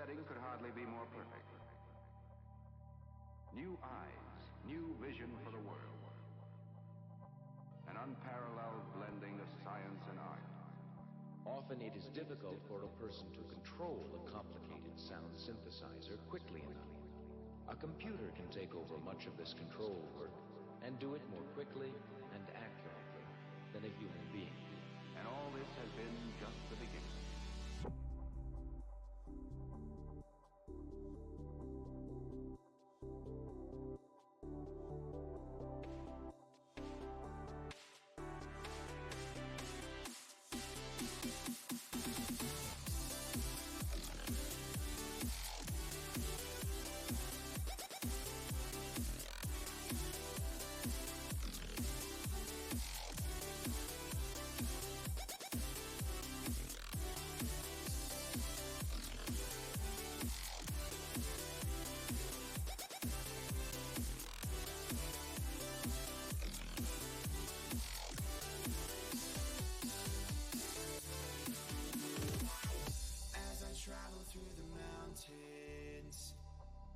setting could hardly be more perfect. New eyes, new vision for the world. An unparalleled blending of science and art. Often it is difficult for a person to control a complicated sound synthesizer quickly enough. A computer can take over much of this control work and do it more quickly and accurately than a human being. And all this has been just the beginning.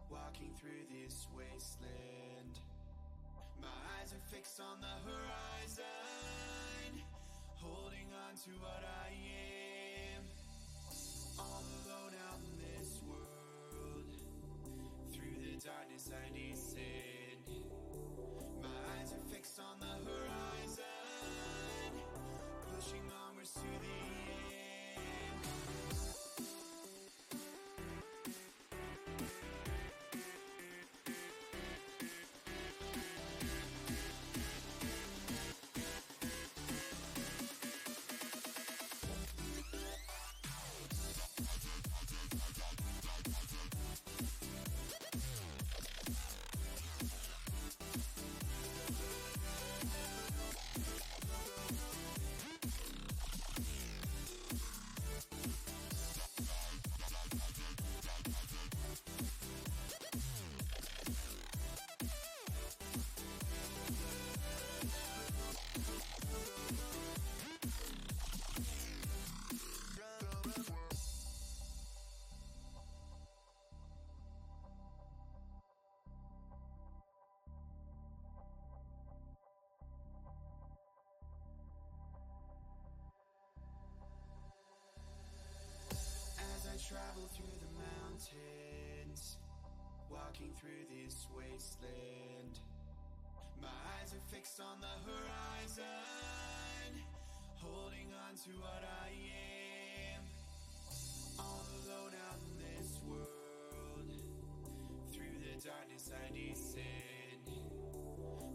Walking through this wasteland, my eyes are fixed on the horizon, holding on to what I am. All alone out in this world, through the darkness I descend. My eyes are fixed on the horizon, pushing onwards to the end. Travel through the mountains, walking through this wasteland. My eyes are fixed on the horizon, holding on to what I am. All alone out in this world, through the darkness I descend.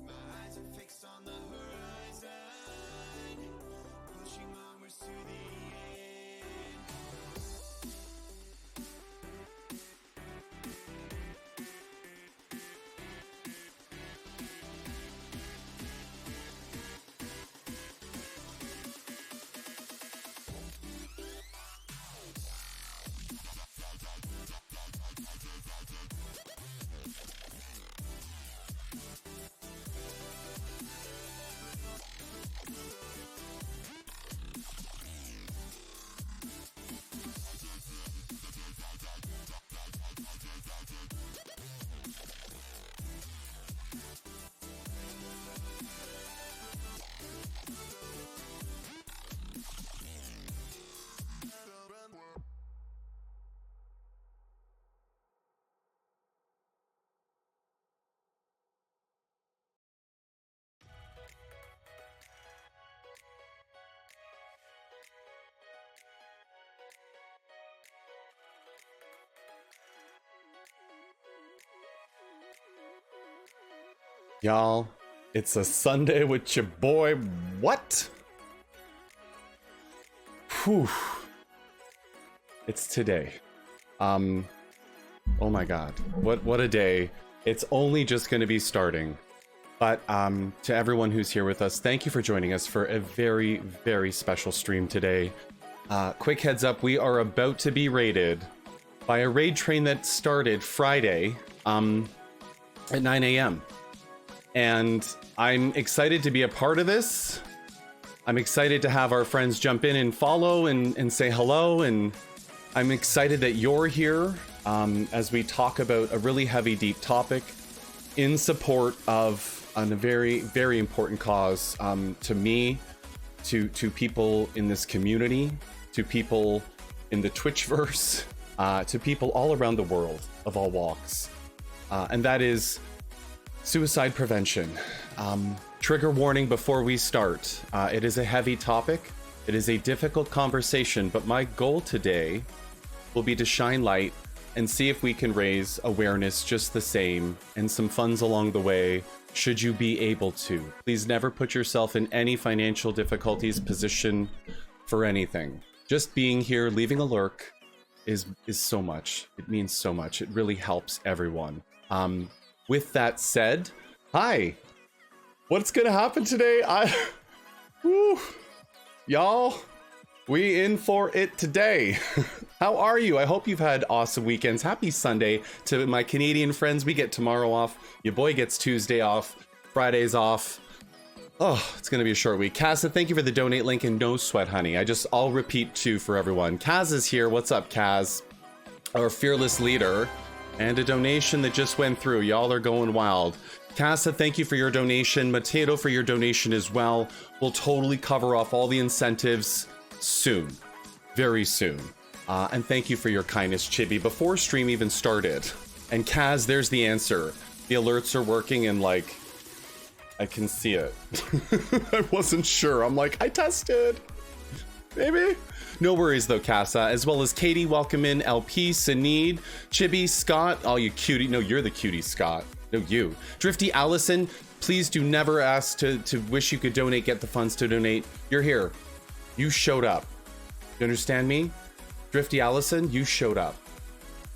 My eyes are fixed on the horizon, pushing onwards to the end. Y'all, it's a Sunday with your boy. What? Whew. It's today. Oh my god. What a day. It's only just gonna be starting. But to everyone who's here with us, thank you for joining us for a very, very special stream today. Quick heads up, we are about to be raided by a raid train that started Friday at 9 a.m. And I'm excited to be a part of this. I'm excited to have our friends jump in and follow and say hello and I'm excited that you're here as we talk about a really heavy, deep topic in support of a very, very important cause to me, to people in this community, to people in the Twitchverse, to people all around the world of all walks. And that is suicide prevention. Trigger warning before we start. It is a heavy topic. It is a difficult conversation, but my goal today will be to shine light and see if we can raise awareness just the same and some funds along the way, should you be able to. Please never put yourself in any financial difficulties position for anything. Just being here, leaving a lurk is so much. It means so much. It really helps everyone. With that said, hi. What's gonna happen today? Y'all, we in for it today. How are you? I hope you've had awesome weekends. Happy Sunday to my Canadian friends. We get tomorrow off. Your boy gets Tuesday off. Friday's off. Oh, it's gonna be a short week. Kaz, thank you for the donate link, and no sweat, honey. I'll repeat too for everyone. Kaz is here. What's up, Kaz? Our fearless leader. And a donation that just went through. Y'all are going wild. Casa, thank you for your donation. Mateo for your donation as well. We'll totally cover off all the incentives soon. Very soon. And thank you for your kindness, Chibi. Before stream even started. And Kaz, there's the answer. The alerts are working and like, I can see it. I wasn't sure. I'm like, I tested. Maybe. No worries though, Casa. As well as Katie, welcome in. LP, Sanid, Chibi, Scott. Oh, you cutie. No, you're the cutie, Scott. No, you. Drifty Allison, please do never ask to wish you could donate, get the funds to donate. You're here. You showed up. You understand me? Drifty Allison, you showed up.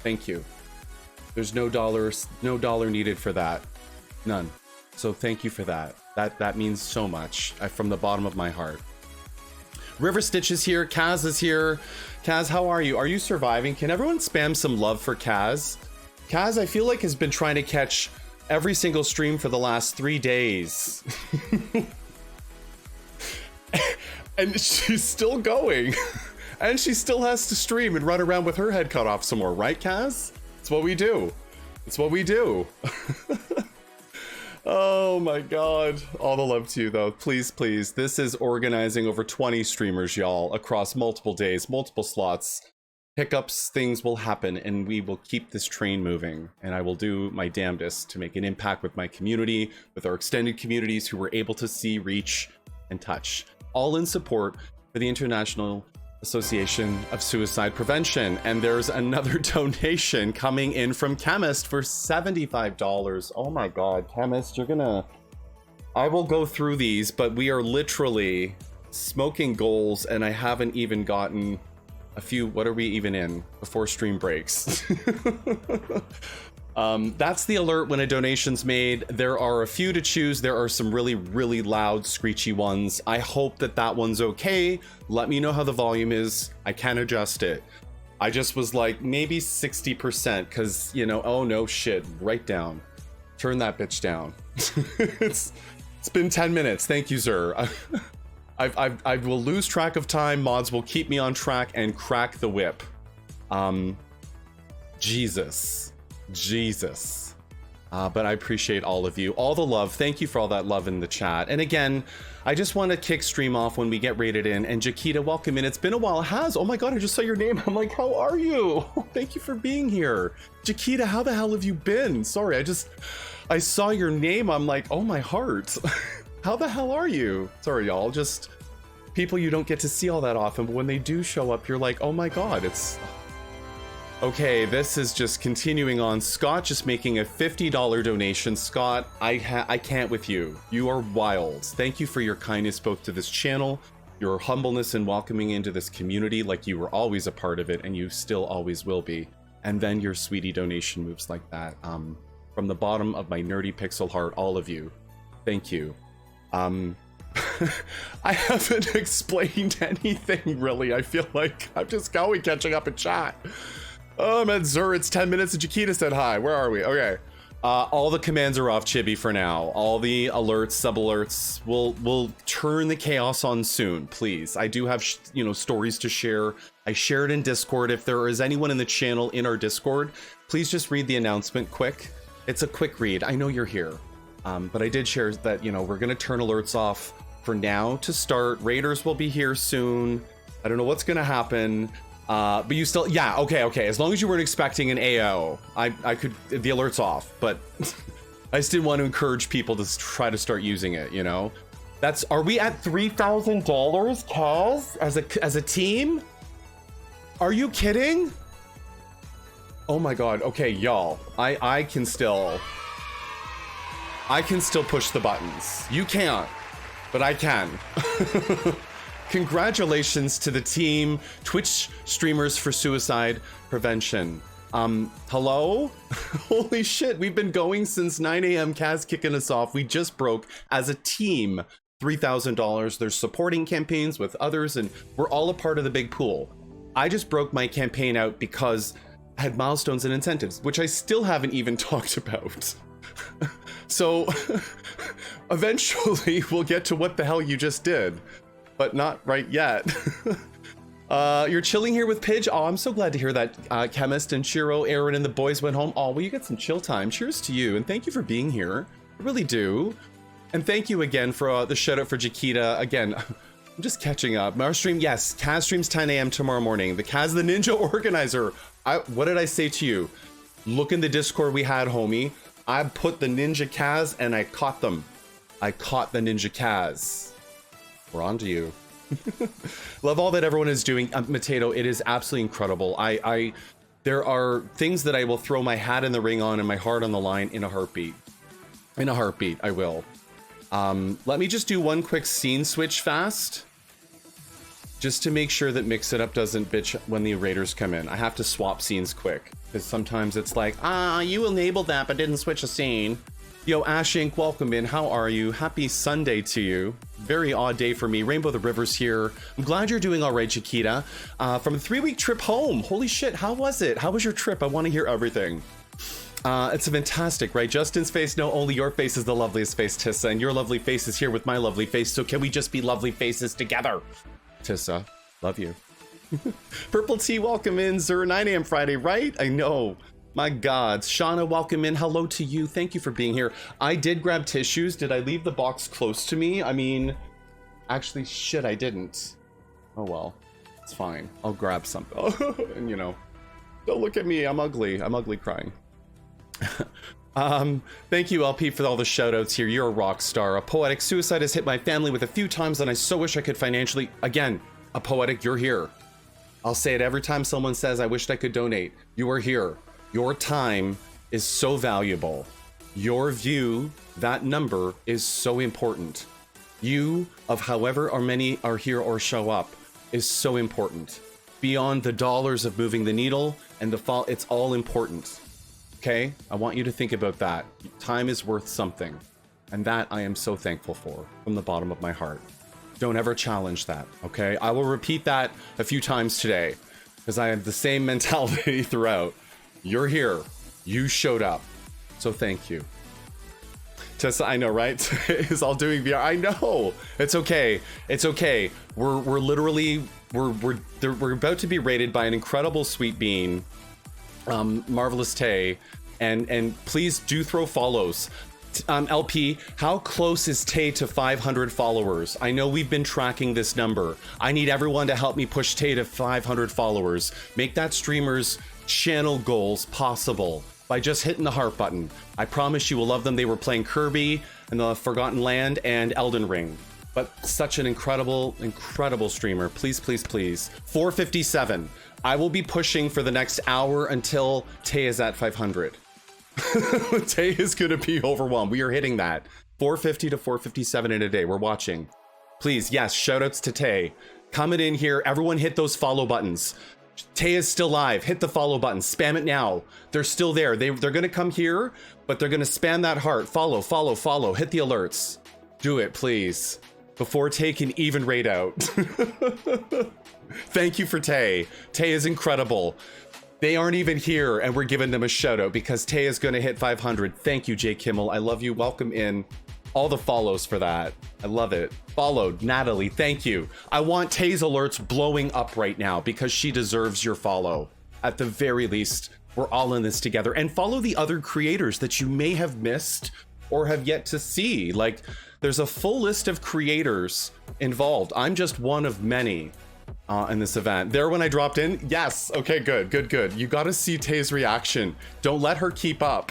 Thank you. There's no dollar needed for that. None. So thank you for that. That means so much from the bottom of my heart. River Stitch is here. Kaz is here. Kaz, how are you? Are you surviving? Can everyone spam some love for Kaz? Kaz, I feel like, has been trying to catch every single stream for the last 3 days. And she's still going. And she still has to stream and run around with her head cut off some more, right, Kaz? It's what we do. It's what we do. Oh my god. All the love to you though. Please, please. This is organizing over 20 streamers, y'all, across multiple days, multiple slots. Hiccups, things will happen, and we will keep this train moving. And I will do my damnedest to make an impact with my community, with our extended communities who were able to see, reach, and touch. All in support for the International Association of Suicide Prevention. And there's another donation coming in from Chemist for $75. Oh my god, Chemist, I will go through these, but we are literally smoking goals, and I haven't even gotten a few. What are we even in before stream breaks? That's the alert when a donation's made. There are a few to choose. There are some really, really loud, screechy ones. I hope that one's okay. Let me know how the volume is. I can adjust it. I just was like, maybe 60%, because, you know, oh no shit, right down. Turn that bitch down. It's been 10 minutes. Thank you, sir. I will lose track of time. Mods will keep me on track and crack the whip. Jesus. But I appreciate all of you, all the love. Thank you for all that love in the chat. And again, I just want to kick stream off when we get rated in. And Jaquita, welcome in. It's been a while. It has. Oh my god, I just saw your name. I'm like, how are you? Thank you for being here. Jaquita, how the hell have you been? Sorry, I saw your name. I'm like, oh my heart. How the hell are you? Sorry, y'all. Just people you don't get to see all that often, but when they do show up, you're like, oh my god, it's... Okay, this is just continuing on. Scott just making a $50 donation. Scott, I can't with you. You are wild. Thank you for your kindness both to this channel, your humbleness in welcoming into this community like you were always a part of it and you still always will be. And then your sweetie donation moves like that. From the bottom of my nerdy pixel heart, all of you, thank you. I haven't explained anything really. I feel like I'm just catching up in chat. Oh, I'm at Zur. It's 10 minutes and Chiquita said hi. Where are we? Okay. All the commands are off Chibi for now. All the alerts, sub-alerts, we'll turn the chaos on soon, please. I do have, stories to share. I share it in Discord. If there is anyone in the channel in our Discord, please just read the announcement quick. It's a quick read. I know you're here. But I did share that, we're going to turn alerts off for now to start. Raiders will be here soon. I don't know what's going to happen. But you still, yeah, okay. As long as you weren't expecting an AO, I could, the alert's off, but I just didn't want to encourage people to try to start using it, are we at $3,000, Kaz, as a team? Are you kidding? Oh my God. Okay, y'all, I can still push the buttons. You can't, but I can. Congratulations to the team, Twitch streamers for suicide prevention. Hello? Holy shit, we've been going since 9 a.m. Kaz kicking us off. We just broke as a team $3,000. There's supporting campaigns with others, and we're all a part of the big pool. I just broke my campaign out because I had milestones and incentives, which I still haven't even talked about. So eventually we'll get to what the hell you just did. But not right yet. You're chilling here with Pidge? Oh, I'm so glad to hear that. Chemist and Shiro, Aaron, and the boys went home. Oh, well, you get some chill time. Cheers to you, and thank you for being here. I really do. And thank you again for the shout out for Jaquita. Again, I'm just catching up. Our stream, yes, Kaz streams 10 a.m. tomorrow morning. The Kaz the Ninja organizer. What did I say to you? Look in the Discord we had, homie. I put the Ninja Kaz and I caught them. I caught the Ninja Kaz. We're on to you. Love all that everyone is doing. Mateo, it is absolutely incredible. There are things that I will throw my hat in the ring on and my heart on the line in a heartbeat. In a heartbeat, I will. Let me just do one quick scene switch fast. Just to make sure that Mix It Up doesn't bitch when the Raiders come in. I have to swap scenes quick. Because sometimes it's like, you enabled that but didn't switch a scene. Yo, Ash Inc., welcome in. How are you? Happy Sunday to you. Very odd day for me. Rainbow the River's here. I'm glad you're doing all right, Chiquita. From a 3-week trip home. Holy shit, how was it? How was your trip? I want to hear everything. It's fantastic, right? Justin's face, no, only your face is the loveliest face, Tissa, and your lovely face is here with my lovely face, so can we just be lovely faces together? Tissa, love you. Purple Tea, welcome in. Zer, 9 a.m. Friday, right? I know. My God. Shauna, welcome in. Hello to you. Thank you for being here. I did grab tissues. Did I leave the box close to me? I mean, actually, shit, I didn't. Oh, well. It's fine. I'll grab something. And, don't look at me. I'm ugly. I'm ugly crying. Thank you, LP, for all the shout-outs here. You're a rock star. A poetic suicide has hit my family with a few times, and I so wish I could financially... Again, a poetic, you're here. I'll say it every time someone says, I wished I could donate. You are here. Your time is so valuable. Your view, that number, is so important. You, of however or many are here or show up, is so important. Beyond the dollars of moving the needle and the fall, it's all important. Okay? I want you to think about that. Time is worth something. And that I am so thankful for from the bottom of my heart. Don't ever challenge that, okay? I will repeat that a few times today because I have the same mentality throughout. You're here. You showed up. So thank you. Tessa, I know, right? Is all doing VR. I know. It's okay. It's okay. We're literally we're about to be rated by an incredible sweet bean, Marvelous Tay, and please do throw follows. LP, how close is Tay to 500 followers? I know we've been tracking this number. I need everyone to help me push Tay to 500 followers. Make that streamer's channel goals possible by just hitting the heart button. I promise you will love them. They were playing Kirby and the Forgotten Land and Elden Ring. But such an incredible streamer. Please, please, please. 457. I will be pushing for the next hour until Tay is at 500. Tay is gonna be overwhelmed. We are hitting that. 450 to 457 in a day. We're watching. Please, yes, shoutouts to Tay. Coming in here, everyone hit those follow buttons. Tay is still live. Hit the follow button. Spam it now. They're still there. They're gonna come here, but they're gonna spam that heart. Follow, follow, follow. Hit the alerts. Do it, please. Before Tay can even raid out. Thank you for Tay. Tay is incredible. They aren't even here, and we're giving them a shout out because Tay is going to hit 500. Thank you, Jay Kimmel. I love you. Welcome in. All the follows for that. I love it. Followed. Natalie, thank you. I want Tay's alerts blowing up right now because she deserves your follow. At the very least, we're all in this together. And follow the other creators that you may have missed or have yet to see. Like, there's a full list of creators involved. I'm just one of many. In this event. There when I dropped in? Yes. Okay, good, good, good. You gotta see Tay's reaction. Don't let her keep up.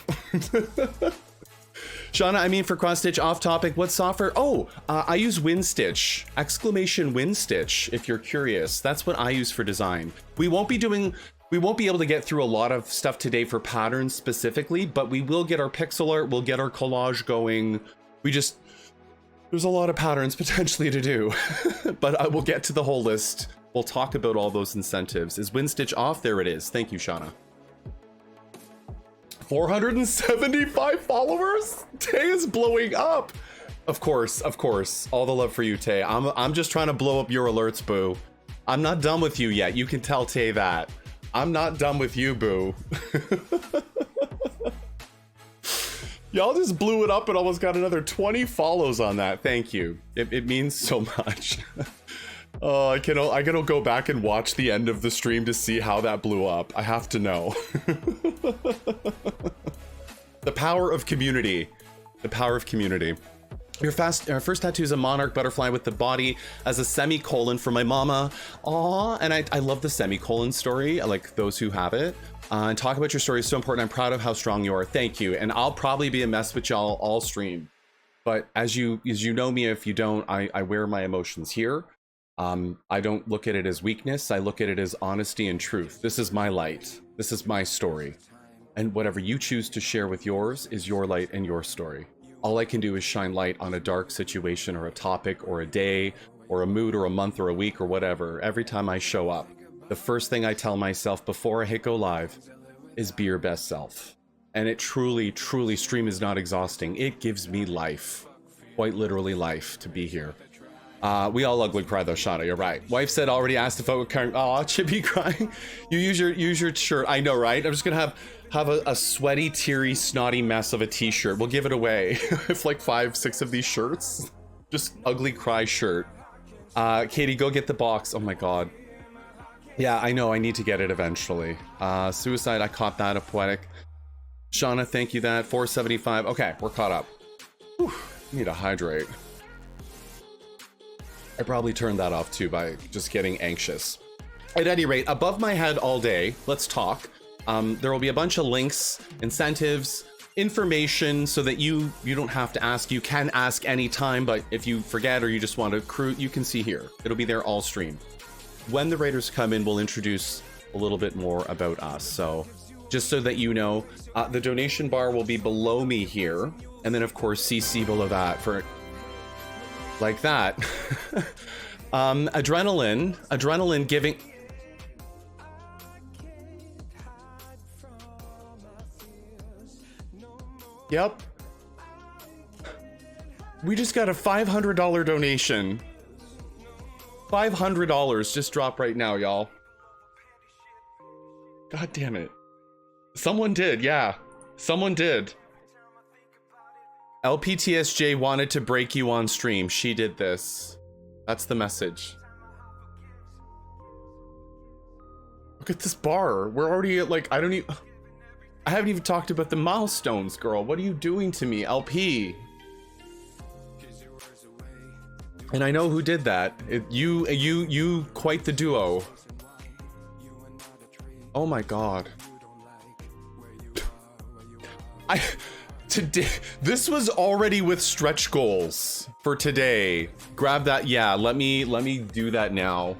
Shauna, I mean for cross stitch, off topic, what software? Oh, I use WinStitch, exclamation WinStitch, if you're curious. That's what I use for design. We won't be able to get through a lot of stuff today for patterns specifically, but we will get our pixel art, we'll get our collage going. There's a lot of patterns potentially to do, but I will get to the whole list. We'll talk about all those incentives. Is WinStitch off? There it is. Thank you, Shauna. 475 followers? Tay is blowing up. Of course, of course. All the love for you, Tay. I'm just trying to blow up your alerts, boo. I'm not done with you yet. You can tell Tay that. I'm not done with you, boo. Y'all just blew it up and almost got another 20 follows on that. Thank you. It means so much. Oh, I gotta go back and watch the end of the stream to see how that blew up. I have to know. The power of community. The power of community. Your first tattoo is a monarch butterfly with the body as a semicolon for my mama. Aw, and I love the semicolon story. I like those who have it. And talk about your story is so important. I'm proud of how strong you are. Thank you. And I'll probably be a mess with y'all all stream. But as you know me, if you don't, I wear my emotions here. I don't look at it as weakness. I look at it as honesty and truth. This is my light. This is my story. And whatever you choose to share with yours is your light and your story. All I can do is shine light on a dark situation or a topic or a day or a mood or a month or a week or whatever. Every time I show up, the first thing I tell myself before I hit go live is be your best self. And it truly, truly, stream is not exhausting. It gives me life, quite literally life, to be here. We all ugly cry though, Shauna, you're right. Wife said already asked if I would cry. Aw, Chippy crying. You use your shirt. I know, right? I'm just gonna have a sweaty, teary, snotty mess of a t-shirt. We'll give it away. If like 5-6 of these shirts. Just ugly cry shirt. Katie, go get the box. Oh my god. Yeah, I know, I need to get it eventually. Suicide, I caught that, a poetic. Shauna, thank you that. 475. Okay, we're caught up. Whew, need to hydrate. I probably turned that off too by just getting anxious. At any rate, above my head all day, let's talk. There will be a bunch of links, incentives, information so that you don't have to ask. You can ask anytime, but if you forget or you just want to crew, you can see here. It'll be there all stream. When the raiders come in, we'll introduce a little bit more about us. So just so that you know, the donation bar will be below me here. And then of course, CC below that for like that. Adrenaline giving. Yep. We just got a $500 donation. $500 just dropped right now, y'all. God damn it. Someone did, yeah. Someone did. LPTSJ wanted to break you on stream. She did this. That's the message. Look at this bar. We're already at like, I haven't even talked about the milestones, girl. What are you doing to me, LP? And I know who did that. You quite the duo. Oh my god. Today, this was already with stretch goals for today. Grab that. Yeah, let me do that now.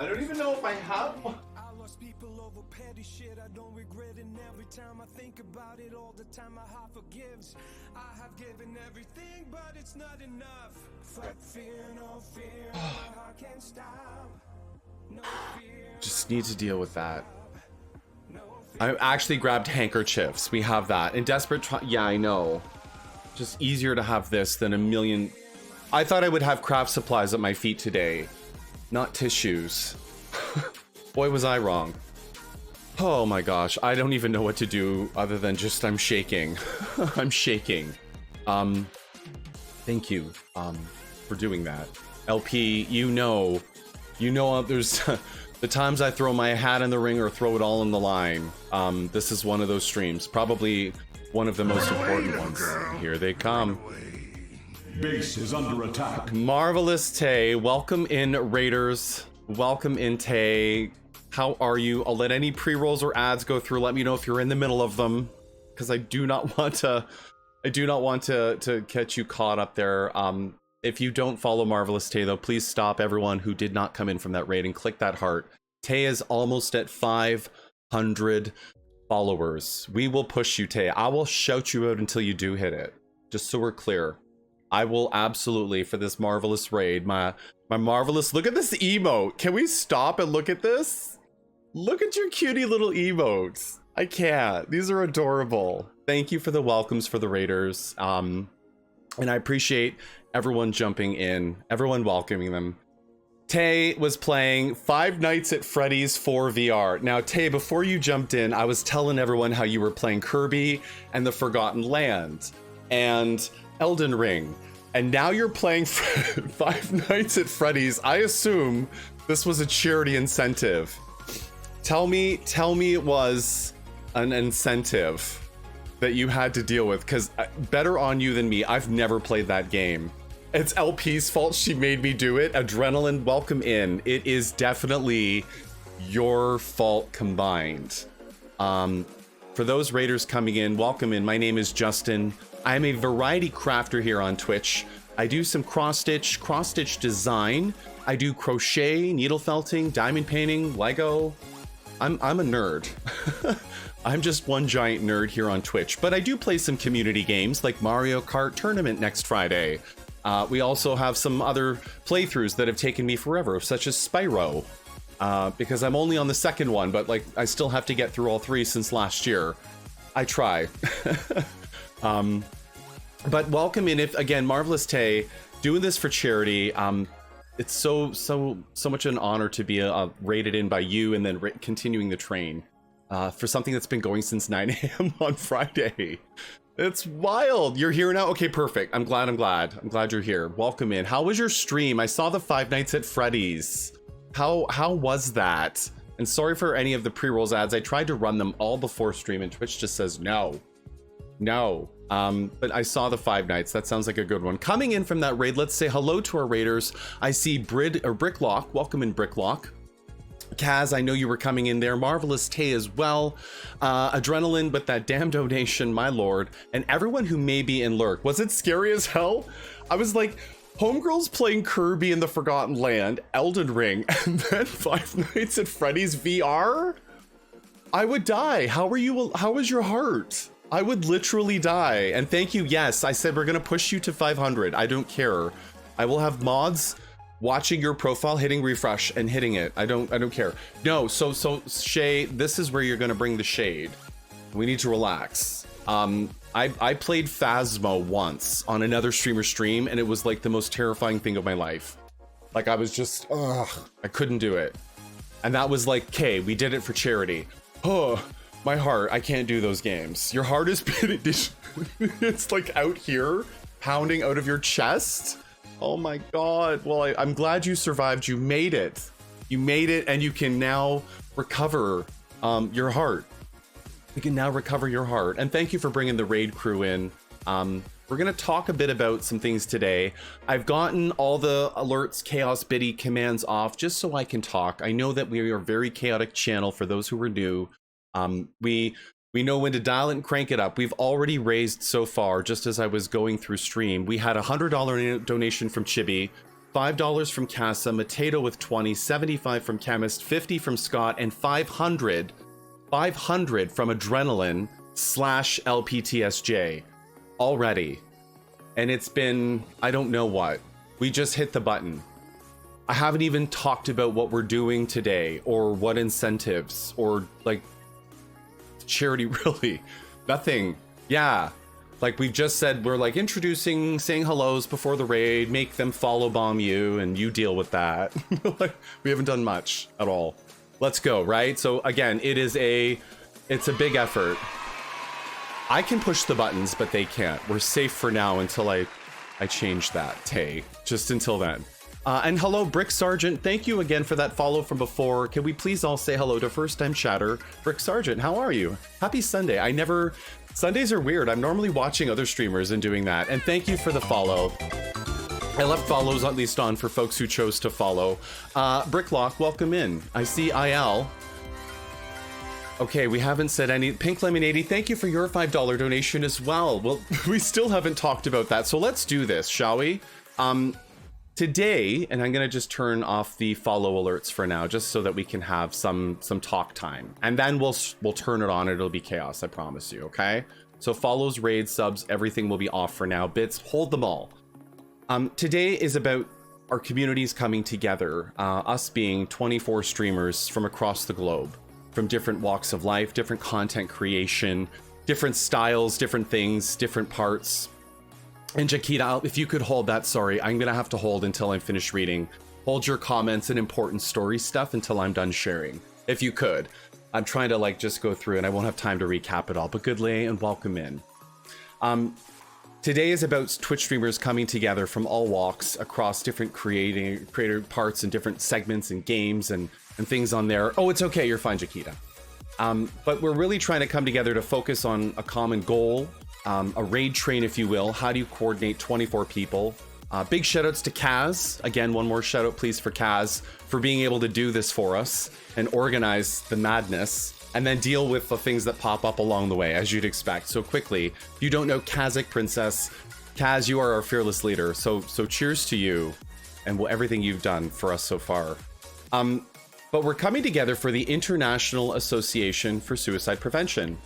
I don't even know if I have one. I lost people over petty shit. I don't regret it. Every time I think about it, all the time my heart forgives. I have given everything, but it's not enough. Fuck fear, no fear. My heart can't stop. No fear. Just need to deal with that. I actually grabbed handkerchiefs. We have that. In desperate yeah, I know. Just easier to have this than a million. I thought I would have craft supplies at my feet today. not tissues. Boy, was I wrong. Oh my gosh, I don't even know what to do other than just I'm shaking. I'm shaking. Thank you for doing that. LP, you know there's the times I throw my hat in the ring or throw it all in the line. This is one of those streams, probably one of the most important ones. Here they come. Base is under attack. Marvelous Tay, welcome in Raiders. Welcome in Tay. How are you? I'll let any pre-rolls or ads go through. Let me know if you're in the middle of them, because I do not want to catch you caught up there. If you don't follow Marvelous Tay though, please stop everyone who did not come in from that raid and click that heart. Tay is almost at 500 followers. We will push you, Tay. I will shout you out until you do hit it. Just so we're clear. I will absolutely, for this marvelous raid, my marvelous, look at this emote. Can we stop and look at this? Look at your cutie little emotes. I can't. These are adorable. Thank you for the welcomes for the raiders. And I appreciate everyone jumping in, everyone welcoming them. Tay was playing Five Nights at Freddy's 4 VR. Now, Tay, before you jumped in, I was telling everyone how you were playing Kirby and the Forgotten Land and Elden Ring. And now you're playing Five Nights at Freddy's. I assume this was a charity incentive. Tell me it was an incentive that you had to deal with, because better on you than me. I've never played that game. It's LP's fault she made me do it. Adrenaline, welcome in. It is definitely your fault combined. For those raiders coming in, welcome in. My name is Justin. I'm a variety crafter here on Twitch. I do some cross-stitch design. I do crochet, needle felting, diamond painting, Lego. I'm a nerd. I'm just one giant nerd here on Twitch, but I do play some community games like Mario Kart Tournament next Friday. We also have some other playthroughs that have taken me forever, such as Spyro, because I'm only on the second one, but like I still have to get through all three since last year. I try. But welcome in. If again, Marvelous Tay, doing this for charity. It's so much an honor to be rated in by you and then continuing the train for something that's been going since 9 a.m. on Friday. It's wild. You're here now. Okay, perfect. I'm glad you're here. Welcome in. How was your stream? I saw the Five Nights at Freddy's. How was that? And sorry for any of the pre-rolls ads. I tried to run them all before stream and Twitch just says no. But I saw the Five Nights. That sounds like a good one. Coming in from that raid, let's say hello to our raiders. I see Bricklock. Welcome in, Bricklock. Kaz, I know you were coming in there. Marvelous Tay as well. Adrenaline, but that damn donation, my lord. And everyone who may be in lurk. Was it scary as hell? I was like, Homegirl's playing Kirby in the Forgotten Land, Elden Ring, and then Five Nights at Freddy's VR? I would die. How was your heart? I would literally die. And thank you. Yes, I said we're gonna push you to 500. I don't care. I will have mods watching your profile, hitting refresh and hitting it. I don't care. No, so Shay, this is where you're gonna bring the shade. We need to relax. I played Phasmo once on another streamer stream, and it was like the most terrifying thing of my life. Like I was just, I couldn't do it. And that was like, okay, we did it for charity. Oh, my heart, I can't do those games. Your heart is beating, it's like out here, pounding out of your chest. Oh my God. Well, I'm glad you survived. You made it. You made it, and you can now recover your heart. You can now recover your heart. And thank you for bringing the raid crew in. We're gonna talk a bit about some things today. I've gotten all the alerts, chaos biddy commands off just so I can talk. I know that we are a very chaotic channel for those who are new. We know when to dial it and crank it up. We've already raised so far, just as I was going through stream. We had a $100 donation from Chibi, $5 from Casa, Mateto with 20, 75 from Chemist, 50 from Scott, and 500 from Adrenaline / LPTSJ already. And it's been, I don't know what. We just hit the button. I haven't even talked about what we're doing today or what incentives or like charity, really. Nothing. Yeah. Like we've just said, we're like introducing, saying hellos before the raid, make them follow bomb you, and you deal with that. Like, we haven't done much at all. Let's go, right? So again, it's a big effort. I can push the buttons, but they can't. We're safe for now until I change that, Tay. Just until then. And hello, Brick Sergeant. Thank you again for that follow from before. Can we please all say hello to first time chatter? Brick Sergeant, how are you? Happy Sunday. Sundays are weird. I'm normally watching other streamers and doing that. And thank you for the follow. I left follows at least on for folks who chose to follow. Bricklock, welcome in. I see IL. Okay, we haven't said any. Pink Lemonade, thank you for your $5 donation as well. Well, we still haven't talked about that. So let's do this, shall we? Today, and I'm gonna just turn off the follow alerts for now, just so that we can have some talk time, and then we'll turn it on. It'll be chaos, I promise you. Okay. So follows, raids, subs, everything will be off for now. Bits, hold them all. Today is about our communities coming together. Us being 24 streamers from across the globe, from different walks of life, different content creation, different styles, different things, different parts. And Jakita, if you could hold that, sorry, I'm gonna have to hold until I'm finished reading. Hold your comments and important story stuff until I'm done sharing. If you could. I'm trying to like just go through and I won't have time to recap it all, but good day and welcome in. Today is about Twitch streamers coming together from all walks across different creator parts and different segments and games and things on there. Oh, it's okay, you're fine, Jakita. But we're really trying to come together to focus on a common goal, a raid train, if you will. How do you coordinate 24 people? Big shout outs to Kaz. Again, one more shout out please for Kaz for being able to do this for us and organize the madness and then deal with the things that pop up along the way, as you'd expect. So quickly, if you don't know Kazakh Princess, Kaz, you are our fearless leader. So cheers to you and everything you've done for us so far. But we're coming together for the International Association for Suicide Prevention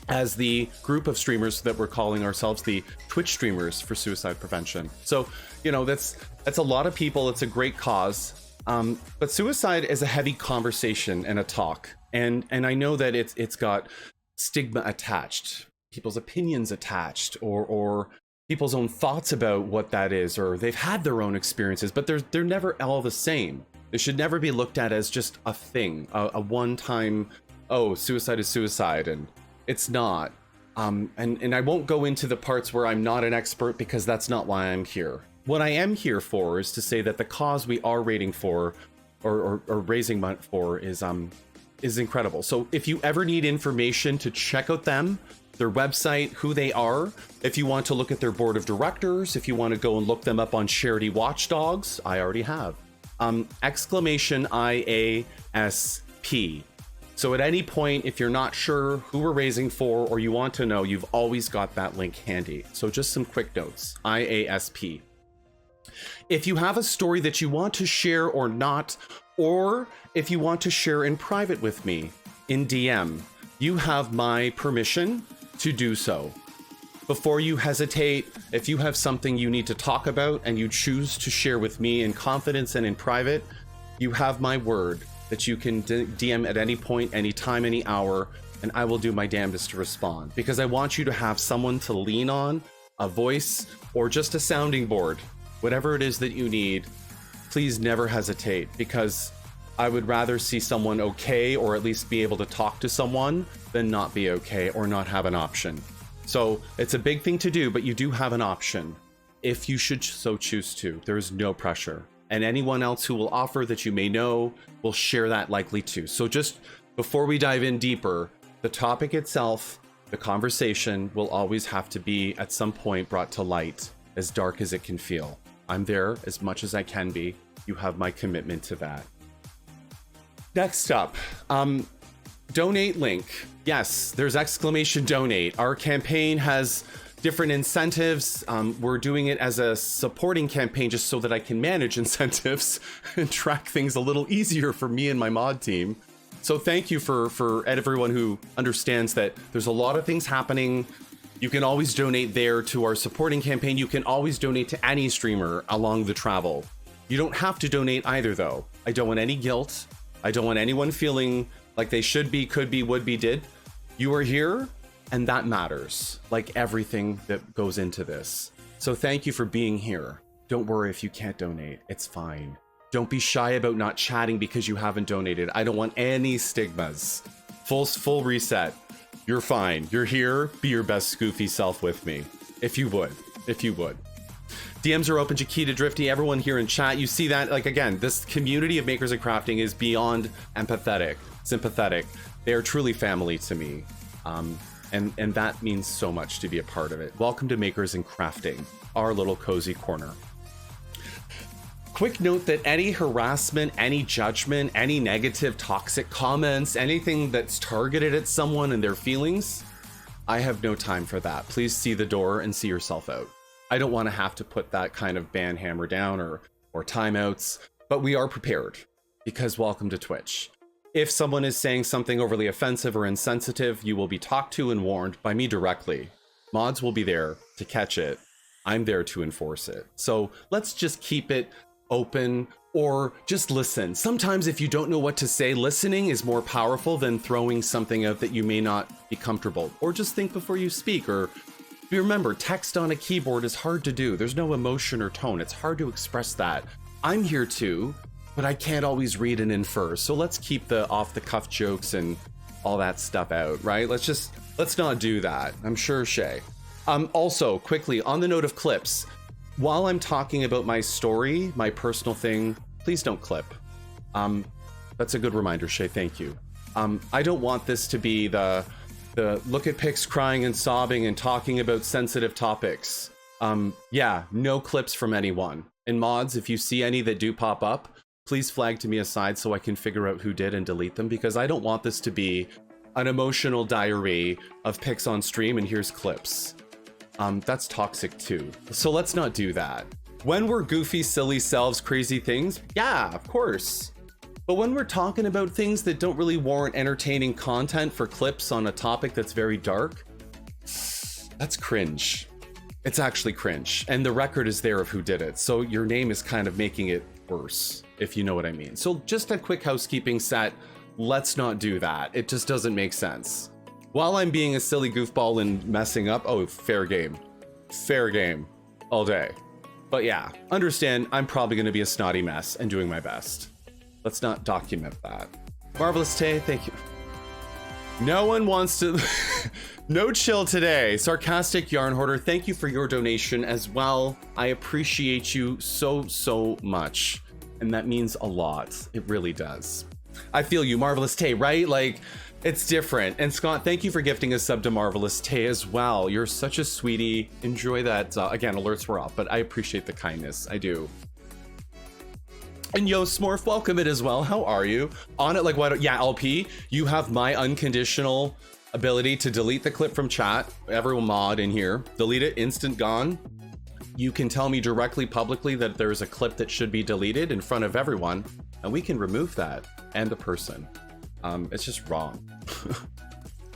as the group of streamers that we're calling ourselves the Twitch streamers for suicide prevention. So, you know, that's a lot of people. It's a great cause. But suicide is a heavy conversation and a talk. And I know that it's got stigma attached, people's opinions attached, or people's own thoughts about what that is, or they've had their own experiences, but they're never all the same. It should never be looked at as just a thing, a one-time, oh, suicide is suicide, and it's not. And I won't go into the parts where I'm not an expert because that's not why I'm here. What I am here for is to say that the cause we are rating for, or raising money for, is incredible. So if you ever need information to check out them, their website, who they are, if you want to look at their board of directors, if you want to go and look them up on Charity Watchdogs, I already have. Exclamation IASP. So at any point, if you're not sure who we're raising for or you want to know, you've always got that link handy. So just some quick notes. IASP. If you have a story that you want to share or not, or if you want to share in private with me in DM, you have my permission to do so. Before you hesitate, if you have something you need to talk about and you choose to share with me in confidence and in private, you have my word that you can DM at any point, any time, any hour, and I will do my damnedest to respond. Because I want you to have someone to lean on, a voice, or just a sounding board. Whatever it is that you need, please never hesitate, because I would rather see someone okay, or at least be able to talk to someone, than not be okay or not have an option. So it's a big thing to do, but you do have an option if you should so choose to. There is no pressure. And anyone else who will offer that you may know will share that likely too. So just before we dive in deeper, the topic itself, the conversation will always have to be at some point brought to light, as dark as it can feel. I'm there as much as I can be. You have my commitment to that. Next up, donate link. Yes, there's exclamation donate. Our campaign has different incentives. We're doing it as a supporting campaign just so that I can manage incentives and track things a little easier for me and my mod team. So thank you for everyone who understands that there's a lot of things happening. You can always donate there to our supporting campaign. You can always donate to any streamer along the travel. You don't have to donate either though. I don't want any guilt. I don't want anyone feeling like they should be, could be, would be, did. You are here. And that matters, like everything that goes into this. So thank you for being here. Don't worry if you can't donate, it's fine. Don't be shy about not chatting because you haven't donated. I don't want any stigmas. Full reset. You're fine. You're here. Be your best goofy self with me. If you would. DMs are open, Chiquita, Drifty, everyone here in chat. You see that, like, again, this community of makers of crafting is beyond empathetic, sympathetic. They are truly family to me. And that means so much to be a part of it. Welcome to Makers and Crafting, our little cozy corner. Quick note that any harassment, any judgment, any negative, toxic comments, anything that's targeted at someone and their feelings, I have no time for that. Please see the door and see yourself out. I don't want to have to put that kind of ban hammer down or timeouts, but we are prepared because welcome to Twitch. If someone is saying something overly offensive or insensitive, you will be talked to and warned by me directly. Mods will be there to catch it. I'm there to enforce it. So let's just keep it open or just listen. Sometimes if you don't know what to say, listening is more powerful than throwing something out that you may not be comfortable. Or just think before you speak. Or remember, text on a keyboard is hard to do. There's no emotion or tone. It's hard to express that. I'm here too, but I can't always read and infer. So let's keep the off-the-cuff jokes and all that stuff out, right? Let's not do that. I'm sure, Shay. Also, quickly, on the note of clips, while I'm talking about my story, my personal thing, please don't clip. That's a good reminder, Shay. Thank you. I don't want this to be the look at pics crying and sobbing and talking about sensitive topics. Yeah, no clips from anyone. And mods, if you see any that do pop up, please flag to me aside so I can figure out who did and delete them, because I don't want this to be an emotional diary of pics on stream and here's clips. That's toxic too. So let's not do that. When we're goofy, silly selves, crazy things, yeah, of course. But when we're talking about things that don't really warrant entertaining content for clips on a topic that's very dark, that's cringe. It's actually cringe. And the record is there of who did it. So your name is kind of making it worse, if you know what I mean. So just a quick housekeeping set. Let's not do that. It just doesn't make sense. While I'm being a silly goofball and messing up, oh, fair game all day. But yeah, understand I'm probably going to be a snotty mess and doing my best. Let's not document that. Marvelous Tay, thank you. No one wants to... No chill today. Sarcastic Yarn Hoarder, thank you for your donation as well. I appreciate you so much. And that means a lot. It really does. I feel you, Marvelous Tay, right? Like... It's different. And Scott, thank you for gifting a sub to Marvelous Tay as well. You're such a sweetie. Enjoy that. Again, alerts were off, but I appreciate the kindness. I do. And Yo Smorf, welcome it as well. How are you? On it like why don't... Yeah, LP, you have my unconditional ability to delete the clip from chat. Everyone mod in here. Delete it, instant gone. You can tell me directly, publicly that there's a clip that should be deleted in front of everyone, and we can remove that and the person. It's just wrong.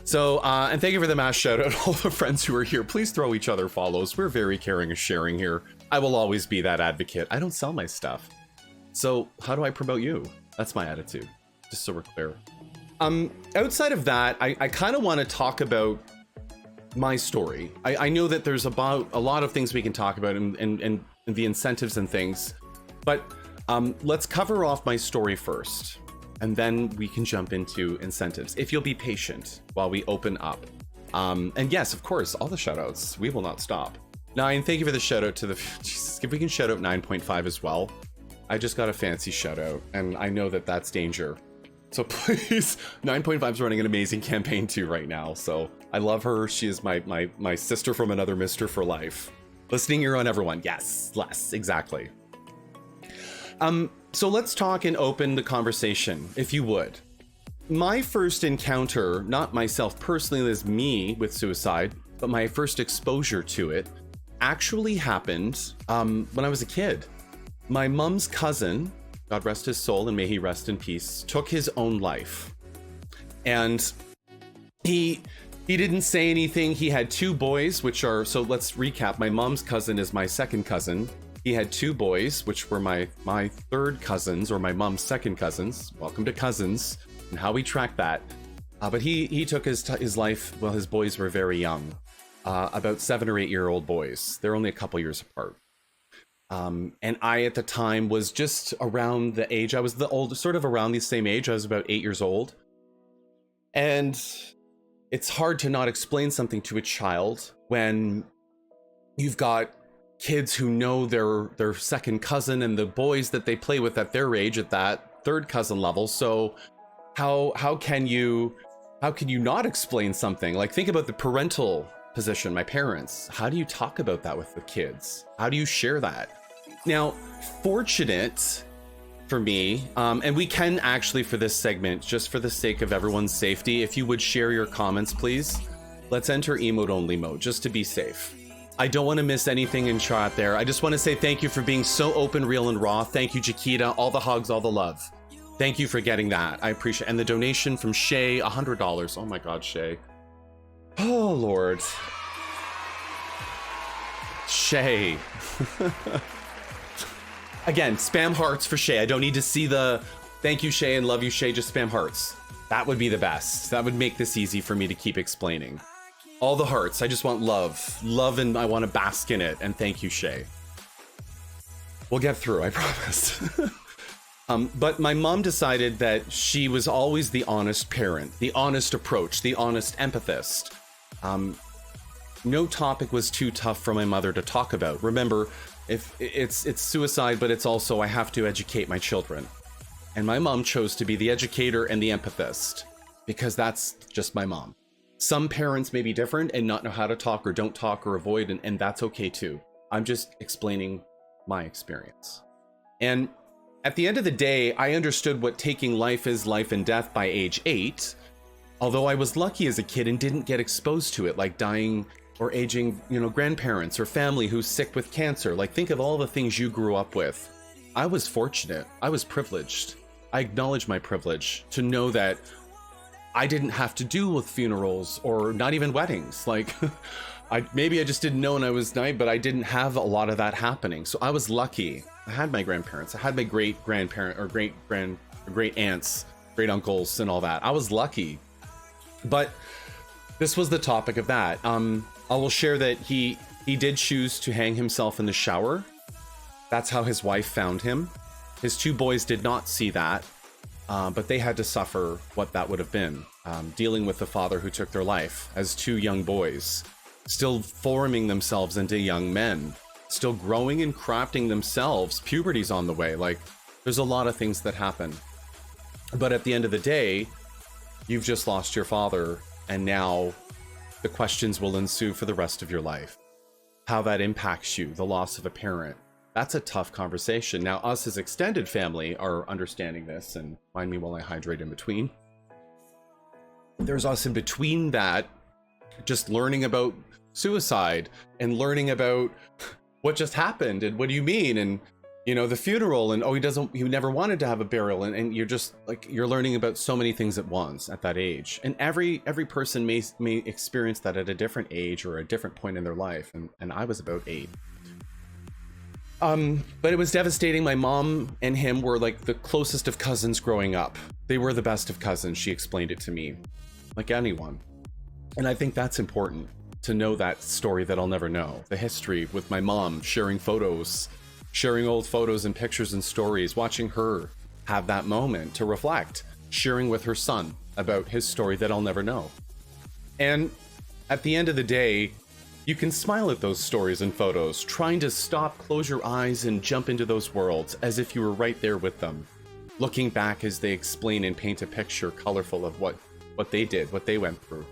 So, and thank you for the mass shout out, all the friends who are here. Please throw each other follows. We're very caring and sharing here. I will always be that advocate. I don't sell my stuff. So how do I promote you? That's my attitude, just so we're clear. Outside of that, I kind of want to talk about my story. I know that there's about a lot of things we can talk about and the incentives and things, but let's cover off my story first. And then we can jump into incentives, if you'll be patient while we open up. And yes, of course, all the shoutouts. We will not stop. 9, thank you for the shoutout to the... Jesus, if we can shout out 9.5 as well. I just got a fancy shoutout, and I know that that's danger. So please, 9.5 is running an amazing campaign too right now. So I love her. She is my sister from another mister for life. Listening ear on everyone. Yes, less, exactly. So let's talk and open the conversation, if you would. My first encounter, not myself personally as me with suicide, but my first exposure to it actually happened when I was a kid. My mom's cousin, God rest his soul and may he rest in peace, took his own life. And he didn't say anything. He had 2 boys, which are, so let's recap. My mom's cousin is my second cousin. He had 2 boys, which were my third cousins, or my mom's second cousins. Welcome to cousins, and how we track that. But he took his life while his boys were very young, about 7 or 8 year old boys. They're only a couple years apart. And I, at the time, was just around the age, I was sort of around the same age. I was about 8 years old. And it's hard to not explain something to a child when you've got kids who know their second cousin and the boys that they play with at their age at that third cousin level. So how can you not explain something? Like, think about the parental position, my parents. How do you talk about that with the kids? How do you share that? Now, fortunate for me, and we can actually, for this segment, just for the sake of everyone's safety, if you would share your comments, please. Let's enter emote only mode, just to be safe. I don't want to miss anything in chat there. I just want to say thank you for being so open, real, and raw. Thank you, Chiquita. All the hugs, all the love. Thank you for getting that. I appreciate it. And the donation from Shay, $100. Oh my God, Shay. Oh, Lord. Shay. Again, spam hearts for Shay. I don't need to see the thank you, Shay, and love you, Shay. Just spam hearts. That would be the best. That would make this easy for me to keep explaining. All the hearts. I just want love. Love, and I want to bask in it. And thank you, Shay. We'll get through, I promise. But my mom decided that she was always the honest parent, the honest approach, the honest empathist. No topic was too tough for my mother to talk about. Remember, if it's suicide, but it's also I have to educate my children. And my mom chose to be the educator and the empathist because that's just my mom. Some parents may be different and not know how to talk or don't talk or avoid, and that's okay too. I'm just explaining my experience. And at the end of the day, I understood what taking life is life and death by age 8, although I was lucky as a kid and didn't get exposed to it, like dying or aging, grandparents or family who's sick with cancer. Like, think of all the things you grew up with. I was fortunate. I was privileged. I acknowledge my privilege to know that I didn't have to deal with funerals or not even weddings. Like, maybe I just didn't know when I was 9, but I didn't have a lot of that happening. So I was lucky. I had my grandparents. I had my great grandparent or great aunts, great uncles, and all that. I was lucky. But this was the topic of that. I will share that he did choose to hang himself in the shower. That's how his wife found him. His 2 boys did not see that, but they had to suffer what that would have been, dealing with the father who took their life as 2 young boys, still forming themselves into young men, still growing and crafting themselves. Puberty's on the way. Like, there's a lot of things that happen. But at the end of the day, you've just lost your father, and now the questions will ensue for the rest of your life. How that impacts you, the loss of a parent. That's a tough conversation. Now, us as extended family are understanding this, and mind me while I hydrate in between. There's us in between that, just learning about suicide and learning about what just happened and what do you mean, and the funeral, and he never wanted to have a burial, and you're just like, you're learning about so many things at once at that age. And every person may experience that at a different age or a different point in their life, and I was about 8. But it was devastating. My mom and him were like the closest of cousins growing up. They were the best of cousins. She explained it to me, like anyone. And I think that's important to know that story that I'll never know. The history with my mom, sharing photos, sharing old photos and pictures and stories, watching her have that moment to reflect, sharing with her son about his story that I'll never know. And at the end of the day, you can smile at those stories and photos, trying to close your eyes and jump into those worlds as if you were right there with them, looking back as they explain and paint a picture colorful of what they did, what they went through.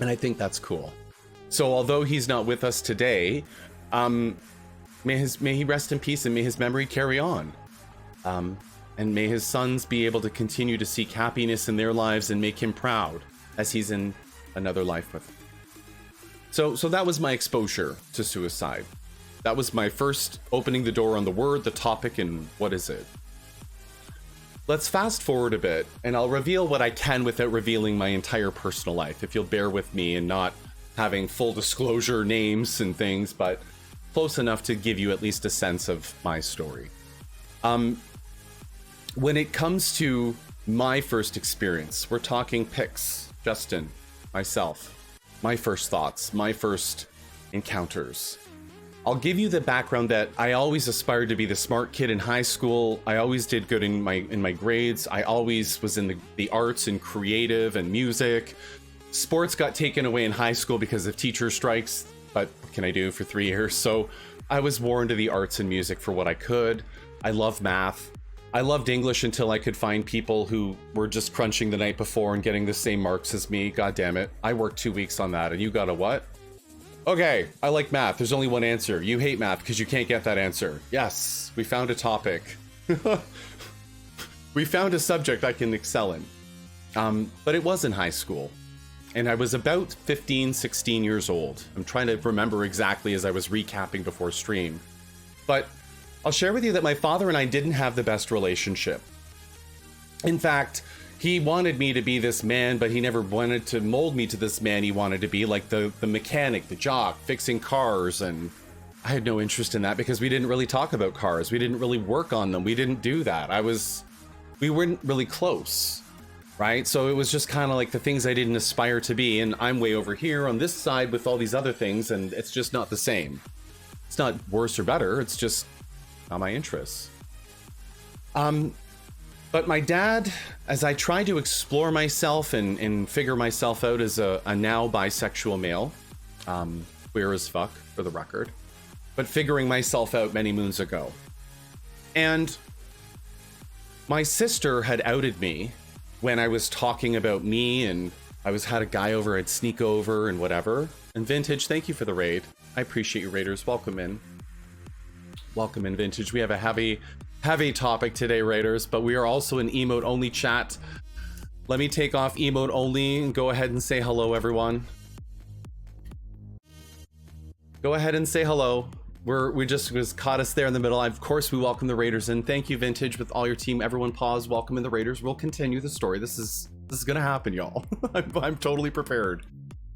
And I think that's cool. So although he's not with us today, may he rest in peace, and may his memory carry on. And may his sons be able to continue to seek happiness in their lives and make him proud as he's in another life with them. So that was my exposure to suicide. That was my first opening the door on the word, the topic, and what is it. Let's fast forward a bit, and I'll reveal what I can without revealing my entire personal life, if you'll bear with me and not having full disclosure names and things, but close enough to give you at least a sense of my story. When it comes to my first experience. We're talking pics, Justin, myself, my first thoughts, my first encounters. I'll give you the background that I always aspired to be the smart kid in high school. I always did good in my grades. I always was in the arts and creative and music. Sports got taken away in high school because of teacher strikes, but what can I do for 3 years? So I was more into the arts and music for what I could. I love math. I loved English until I could find people who were just crunching the night before and getting the same marks as me. God damn it. I worked 2 weeks on that, and you got a what? Okay, I like math. There's only one answer. You hate math because you can't get that answer. Yes, we found a topic. We found a subject I can excel in. But it was in high school. And I was about 15, 16 years old. I'm trying to remember exactly as I was recapping before stream. But I'll share with you that my father and I didn't have the best relationship. In fact, he wanted me to be this man, but he never wanted to mold me to this man he wanted to be, like the mechanic, the jock, fixing cars. And I had no interest in that because we didn't really talk about cars. We didn't really work on them. We didn't do that. We weren't really close, right? So it was just kind of like the things I didn't aspire to be. And I'm way over here on this side with all these other things, and it's just not the same. It's not worse or better. It's just not my interests. But my dad, as I tried to explore myself and figure myself out as a now bisexual male, queer as fuck for the record, but figuring myself out many moons ago. And my sister had outed me when I was talking about me, and I had a guy over, I'd sneak over and whatever. And Vintage, thank you for the raid. I appreciate you, raiders. Welcome in. Welcome in, Vintage. We have a heavy topic today, raiders, but we are also an emote only chat. Let me take off emote only and go ahead and say hello, everyone. Go ahead and say hello. We just was caught us there in the middle. Of course, we welcome the raiders in. Thank you, Vintage, with all your team. Everyone pause. Welcome in the raiders. We'll continue the story. This is gonna happen, y'all. I'm totally prepared.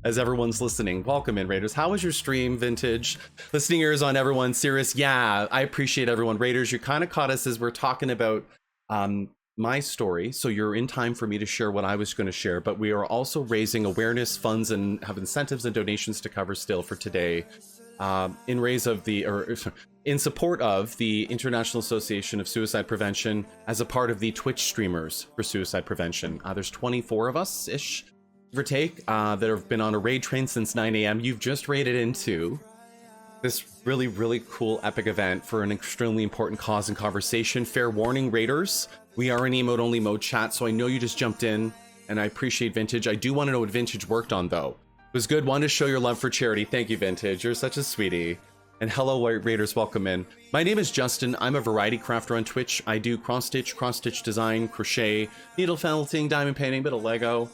As everyone's listening, welcome in, raiders. How was your stream, Vintage? Listening ears on, everyone. Serious, yeah, I appreciate everyone. Raiders, you kind of caught us as we're talking about my story, so you're in time for me to share what I was going to share, but we are also raising awareness funds and have incentives and donations to cover still for today, in support of the International Association of Suicide Prevention as a part of the Twitch streamers for suicide prevention. There's 24 of us-ish, give or take, that have been on a raid train since 9 a.m. You've just raided into this really, really cool epic event for an extremely important cause and conversation. Fair warning, raiders, we are in emote only mode chat, so I know you just jumped in, and I appreciate Vintage. I do want to know what Vintage worked on, though. It was good. Wanted to show your love for charity. Thank you, Vintage. You're such a sweetie. And hello, raiders. Welcome in. My name is Justin. I'm a variety crafter on Twitch. I do cross-stitch design, crochet, needle felting, diamond painting, bit of Lego.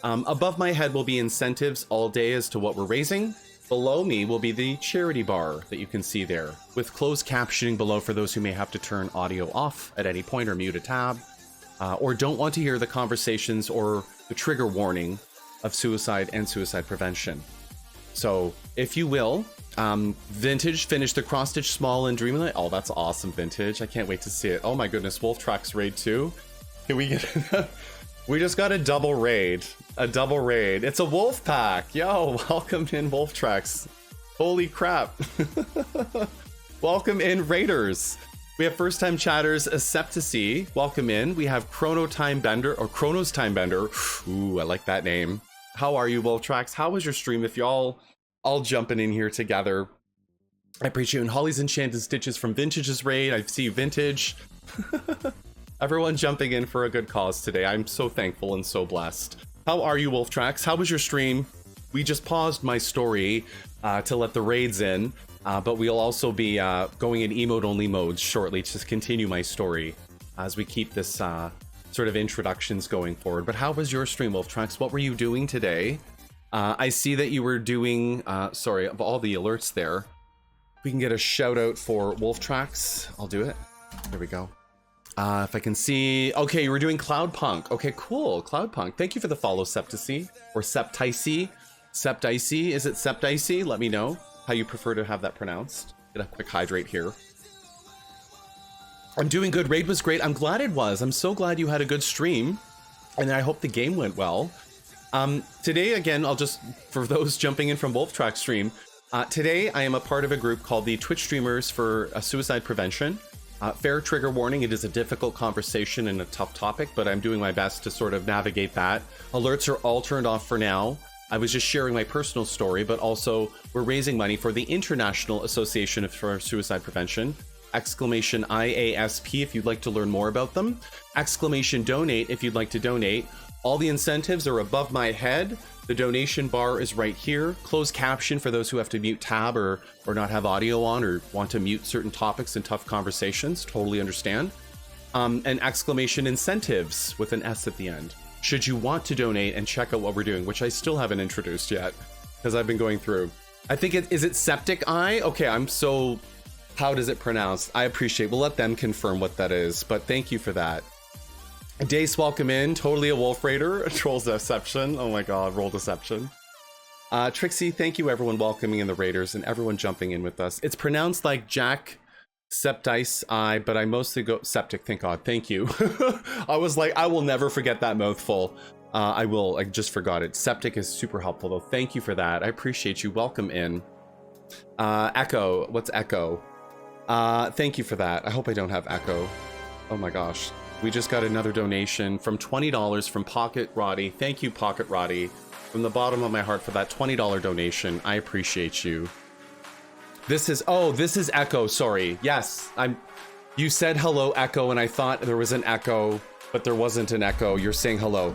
Above my head will be incentives all day as to what we're raising. Below me will be the charity bar that you can see there, with closed captioning below for those who may have to turn audio off at any point or mute a tab, or don't want to hear the conversations or the trigger warning of suicide and suicide prevention. So, if you will, Vintage finished the cross-stitch small and dreamlight. Oh, that's awesome, Vintage. I can't wait to see it. Oh my goodness, Wolf Tracks raid 2. Can we get... We just got a double raid. A double raid. It's a wolf pack. Yo, welcome in, Wolf Tracks. Holy crap. Welcome in, raiders. We have first time chatters, Asepticey. Welcome in. We have Chronos Time Bender. Ooh, I like that name. How are you, Wolf Tracks? How was your stream? If y'all all jumping in here together, I appreciate you. And Holly's Enchanted Stitches from Vintage's raid. I see you, Vintage. Everyone jumping in for a good cause today. I'm so thankful and so blessed. How are you, Wolf Tracks? How was your stream? We just paused my story to let the raids in, but we'll also be going in emote-only mode shortly to continue my story as we keep this sort of introductions going forward. But how was your stream, Wolf Tracks? What were you doing today? I see that you were doing, sorry, of all the alerts there, we can get a shout out for Wolf Tracks. I'll do it. There we go. If I can see, okay, you were doing Cloudpunk. Okay, cool, Cloudpunk. Thank you for the follow, Septicey, or Septicey. Septicey, is it Septicey? Let me know how you prefer to have that pronounced. Get a quick hydrate here. I'm doing good. Raid was great. I'm glad it was. I'm so glad you had a good stream, and I hope the game went well. Today, again, I'll just, for those jumping in from Wolf Track stream, today I am a part of a group called the Twitch Streamers for Suicide Prevention. Fair trigger warning, it is a difficult conversation and a tough topic, but I'm doing my best to sort of navigate that. Alerts are all turned off for now. I was just sharing my personal story, but also we're raising money for the International Association for Suicide Prevention. Exclamation IASP if you'd like to learn more about them. Exclamation donate if you'd like to donate. All the incentives are above my head. The donation bar is right here. Closed caption for those who have to mute tab or not have audio on or want to mute certain topics and tough conversations. Totally understand. And exclamation incentives with an S at the end. Should you want to donate and check out what we're doing, which I still haven't introduced yet because I've been going through. I think is it Septic Eye? Okay, I'm so... How does it pronounce? I appreciate. We'll let them confirm what that is, but thank you for that. Dace, welcome in. Totally a Wolf Raider. Trolls Deception. Oh my god, roll Deception. Trixie, thank you everyone welcoming in the Raiders and everyone jumping in with us. It's pronounced like Jack Septice Eye, but I mostly go Septic, thank god. Thank you. I was like, I will never forget that mouthful. I just forgot it. Septic is super helpful though. Thank you for that. I appreciate you. Welcome in. Echo, what's Echo? Thank you for that. I hope I don't have echo. Oh my gosh. We just got another donation from $20 from Pocket Roddy. Thank you, Pocket Roddy. From the bottom of my heart for that $20 donation. I appreciate you. This is Echo. Sorry. Yes, you said hello, Echo, and I thought there was an echo, but there wasn't an echo. You're saying hello.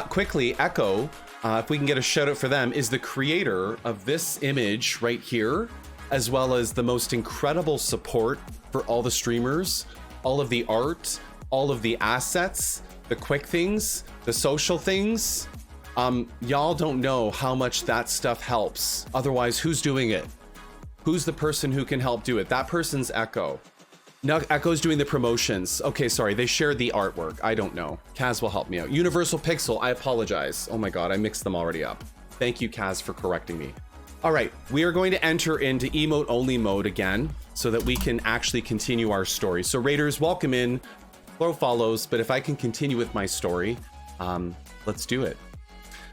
Quickly, Echo, if we can get a shout out for them, is the creator of this image right here, as well as the most incredible support for all the streamers, all of the art, all of the assets, the quick things, the social things. Y'all don't know how much that stuff helps. Otherwise, who's doing it? Who's the person who can help do it? That person's Echo. No, Echo's doing the promotions. Okay, sorry, they shared the artwork. I don't know. Kaz will help me out. Universal Pixel, I apologize. Oh my god, I mixed them already up. Thank you, Kaz, for correcting me. All right, we are going to enter into emote only mode again so that we can actually continue our story. So Raiders, welcome in, throw follows, but if I can continue with my story, let's do it.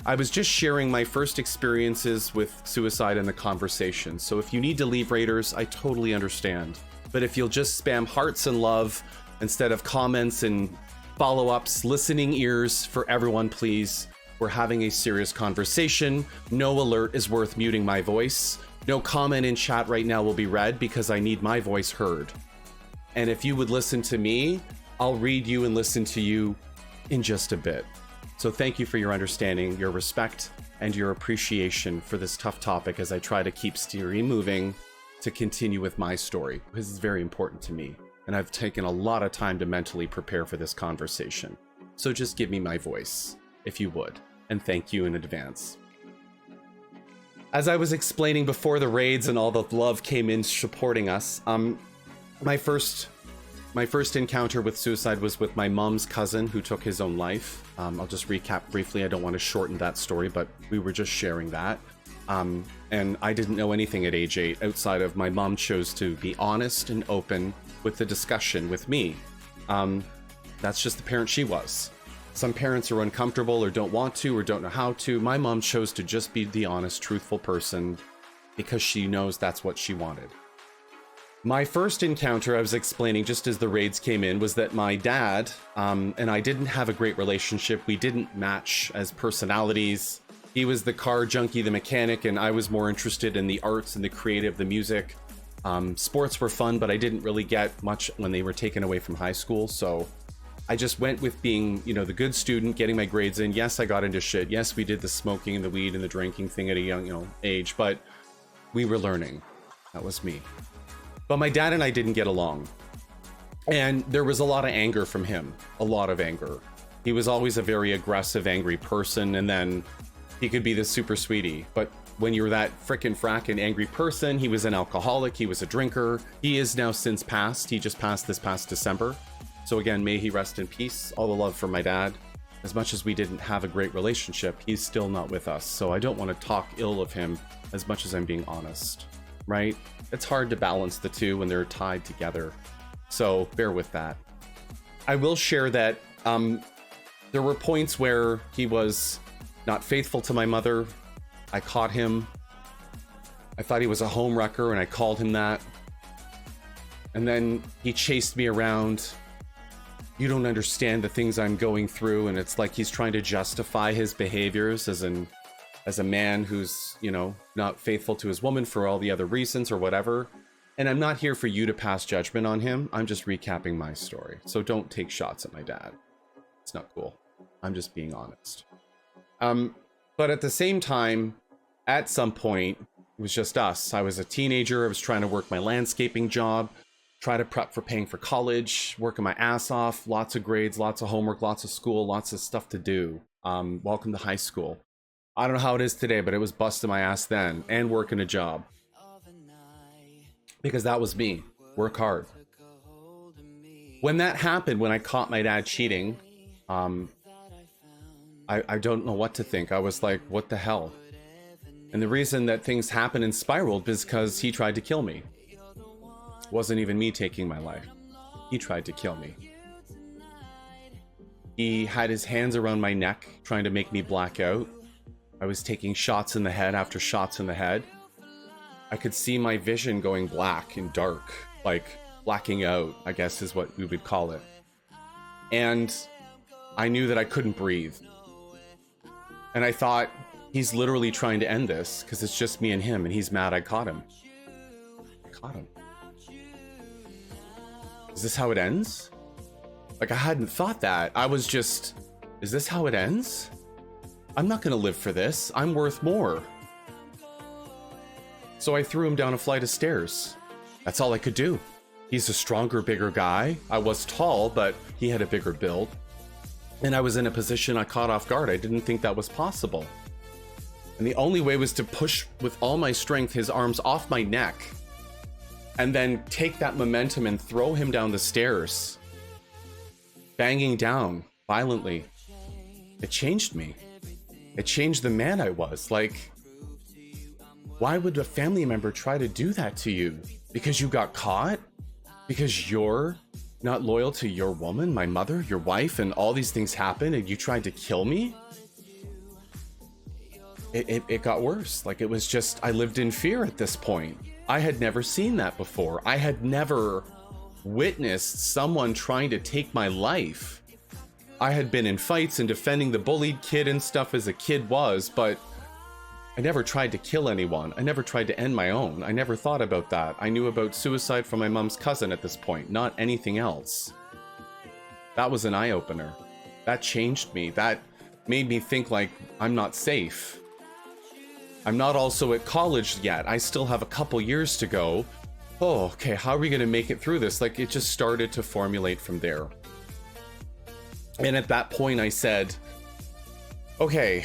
I was just sharing my first experiences with suicide in the conversation. So if you need to leave, Raiders, I totally understand. But if you'll just spam hearts and love instead of comments and follow-ups, listening ears for everyone, please. We're having a serious conversation. No alert is worth muting my voice. No comment in chat right now will be read because I need my voice heard. And if you would listen to me, I'll read you and listen to you in just a bit. So thank you for your understanding, your respect, and your appreciation for this tough topic as I try to keep steering moving to continue with my story. This is very important to me, and I've taken a lot of time to mentally prepare for this conversation. So just give me my voice, if you would. And thank you in advance. As I was explaining before the raids and all the love came in supporting us, my first encounter with suicide was with my mom's cousin who took his own life. I'll just recap briefly. I don't want to shorten that story, but we were just sharing that. And I didn't know anything at age 8 outside of my mom chose to be honest and open with the discussion with me. That's just the parent she was. Some parents are uncomfortable or don't want to or don't know how to. My mom chose to just be the honest, truthful person because she knows that's what she wanted. My first encounter, I was explaining just as the raids came in, was that my dad and I didn't have a great relationship. We didn't match as personalities. He was the car junkie, the mechanic, and I was more interested in the arts and the creative, the music. Sports were fun, but I didn't really get much when they were taken away from high school, so I just went with being, the good student, getting my grades in. Yes, I got into shit. Yes, we did the smoking and the weed and the drinking thing at a young, age, but we were learning. That was me. But my dad and I didn't get along. And there was a lot of anger from him. A lot of anger. He was always a very aggressive, angry person, and then he could be the super sweetie. But when you're that frickin' frackin' angry person, he was an alcoholic, he was a drinker. He is now since passed. He just passed this past December. So again, may he rest in peace. All the love for my dad. As much as we didn't have a great relationship, he's still not with us. So I don't want to talk ill of him as much as I'm being honest, right? It's hard to balance the two when they're tied together. So bear with that. I will share that there were points where he was not faithful to my mother. I caught him. I thought he was a homewrecker, and I called him that. And then he chased me around. You don't understand the things I'm going through, and it's like he's trying to justify his behaviors as a man who's, you know, not faithful to his woman for all the other reasons or whatever. And I'm not here for you to pass judgment on him. I'm just recapping my story. So don't take shots at my dad. It's not cool. I'm just being honest. But at the same time, at some point, it was just us. I was a teenager. I was trying to work my landscaping job, try to prep for paying for college, working my ass off, lots of grades, lots of homework, lots of school, lots of stuff to do. Welcome to high school. I don't know how it is today, but it was busting my ass then, and working a job. Because that was me. Work hard. When that happened, when I caught my dad cheating, I don't know what to think. I was like, what the hell? And the reason that things happened and spiraled is because he tried to kill me. It wasn't even me taking my life. He tried to kill me. He had his hands around my neck, trying to make me black out. I was taking shots in the head after shots in the head. I could see my vision going black and dark, like blacking out, I guess is what we would call it. And I knew that I couldn't breathe. And I thought, he's literally trying to end this because it's just me and him, and he's mad I caught him. I caught him. Is this how it ends? Like, I hadn't thought that. I was just, is this how it ends? I'm not gonna live for this. I'm worth more. So I threw him down a flight of stairs. That's all I could do. He's a stronger, bigger guy. I was tall, but he had a bigger build. And I was in a position I caught off guard. I didn't think that was possible. And the only way was to push with all my strength his arms off my neck and then take that momentum and throw him down the stairs, banging down violently. It changed me. It changed the man I was. Like, why would a family member try to do that to you? Because you got caught? Because you're not loyal to your woman, my mother, your wife, and all these things happened and you tried to kill me? It got worse. Like, it was just, I lived in fear at this point. I had never seen that before. I had never witnessed someone trying to take my life. I had been in fights and defending the bullied kid and stuff as a kid was, but I never tried to kill anyone. I never tried to end my own. I never thought about that. I knew about suicide from my mom's cousin at this point, not anything else. That was an eye-opener. That changed me. That made me think, like, I'm not safe. I'm not also at college yet. I still have a couple years to go. Oh, okay, how are we gonna make it through this? Like, it just started to formulate from there. And at that point I said, okay,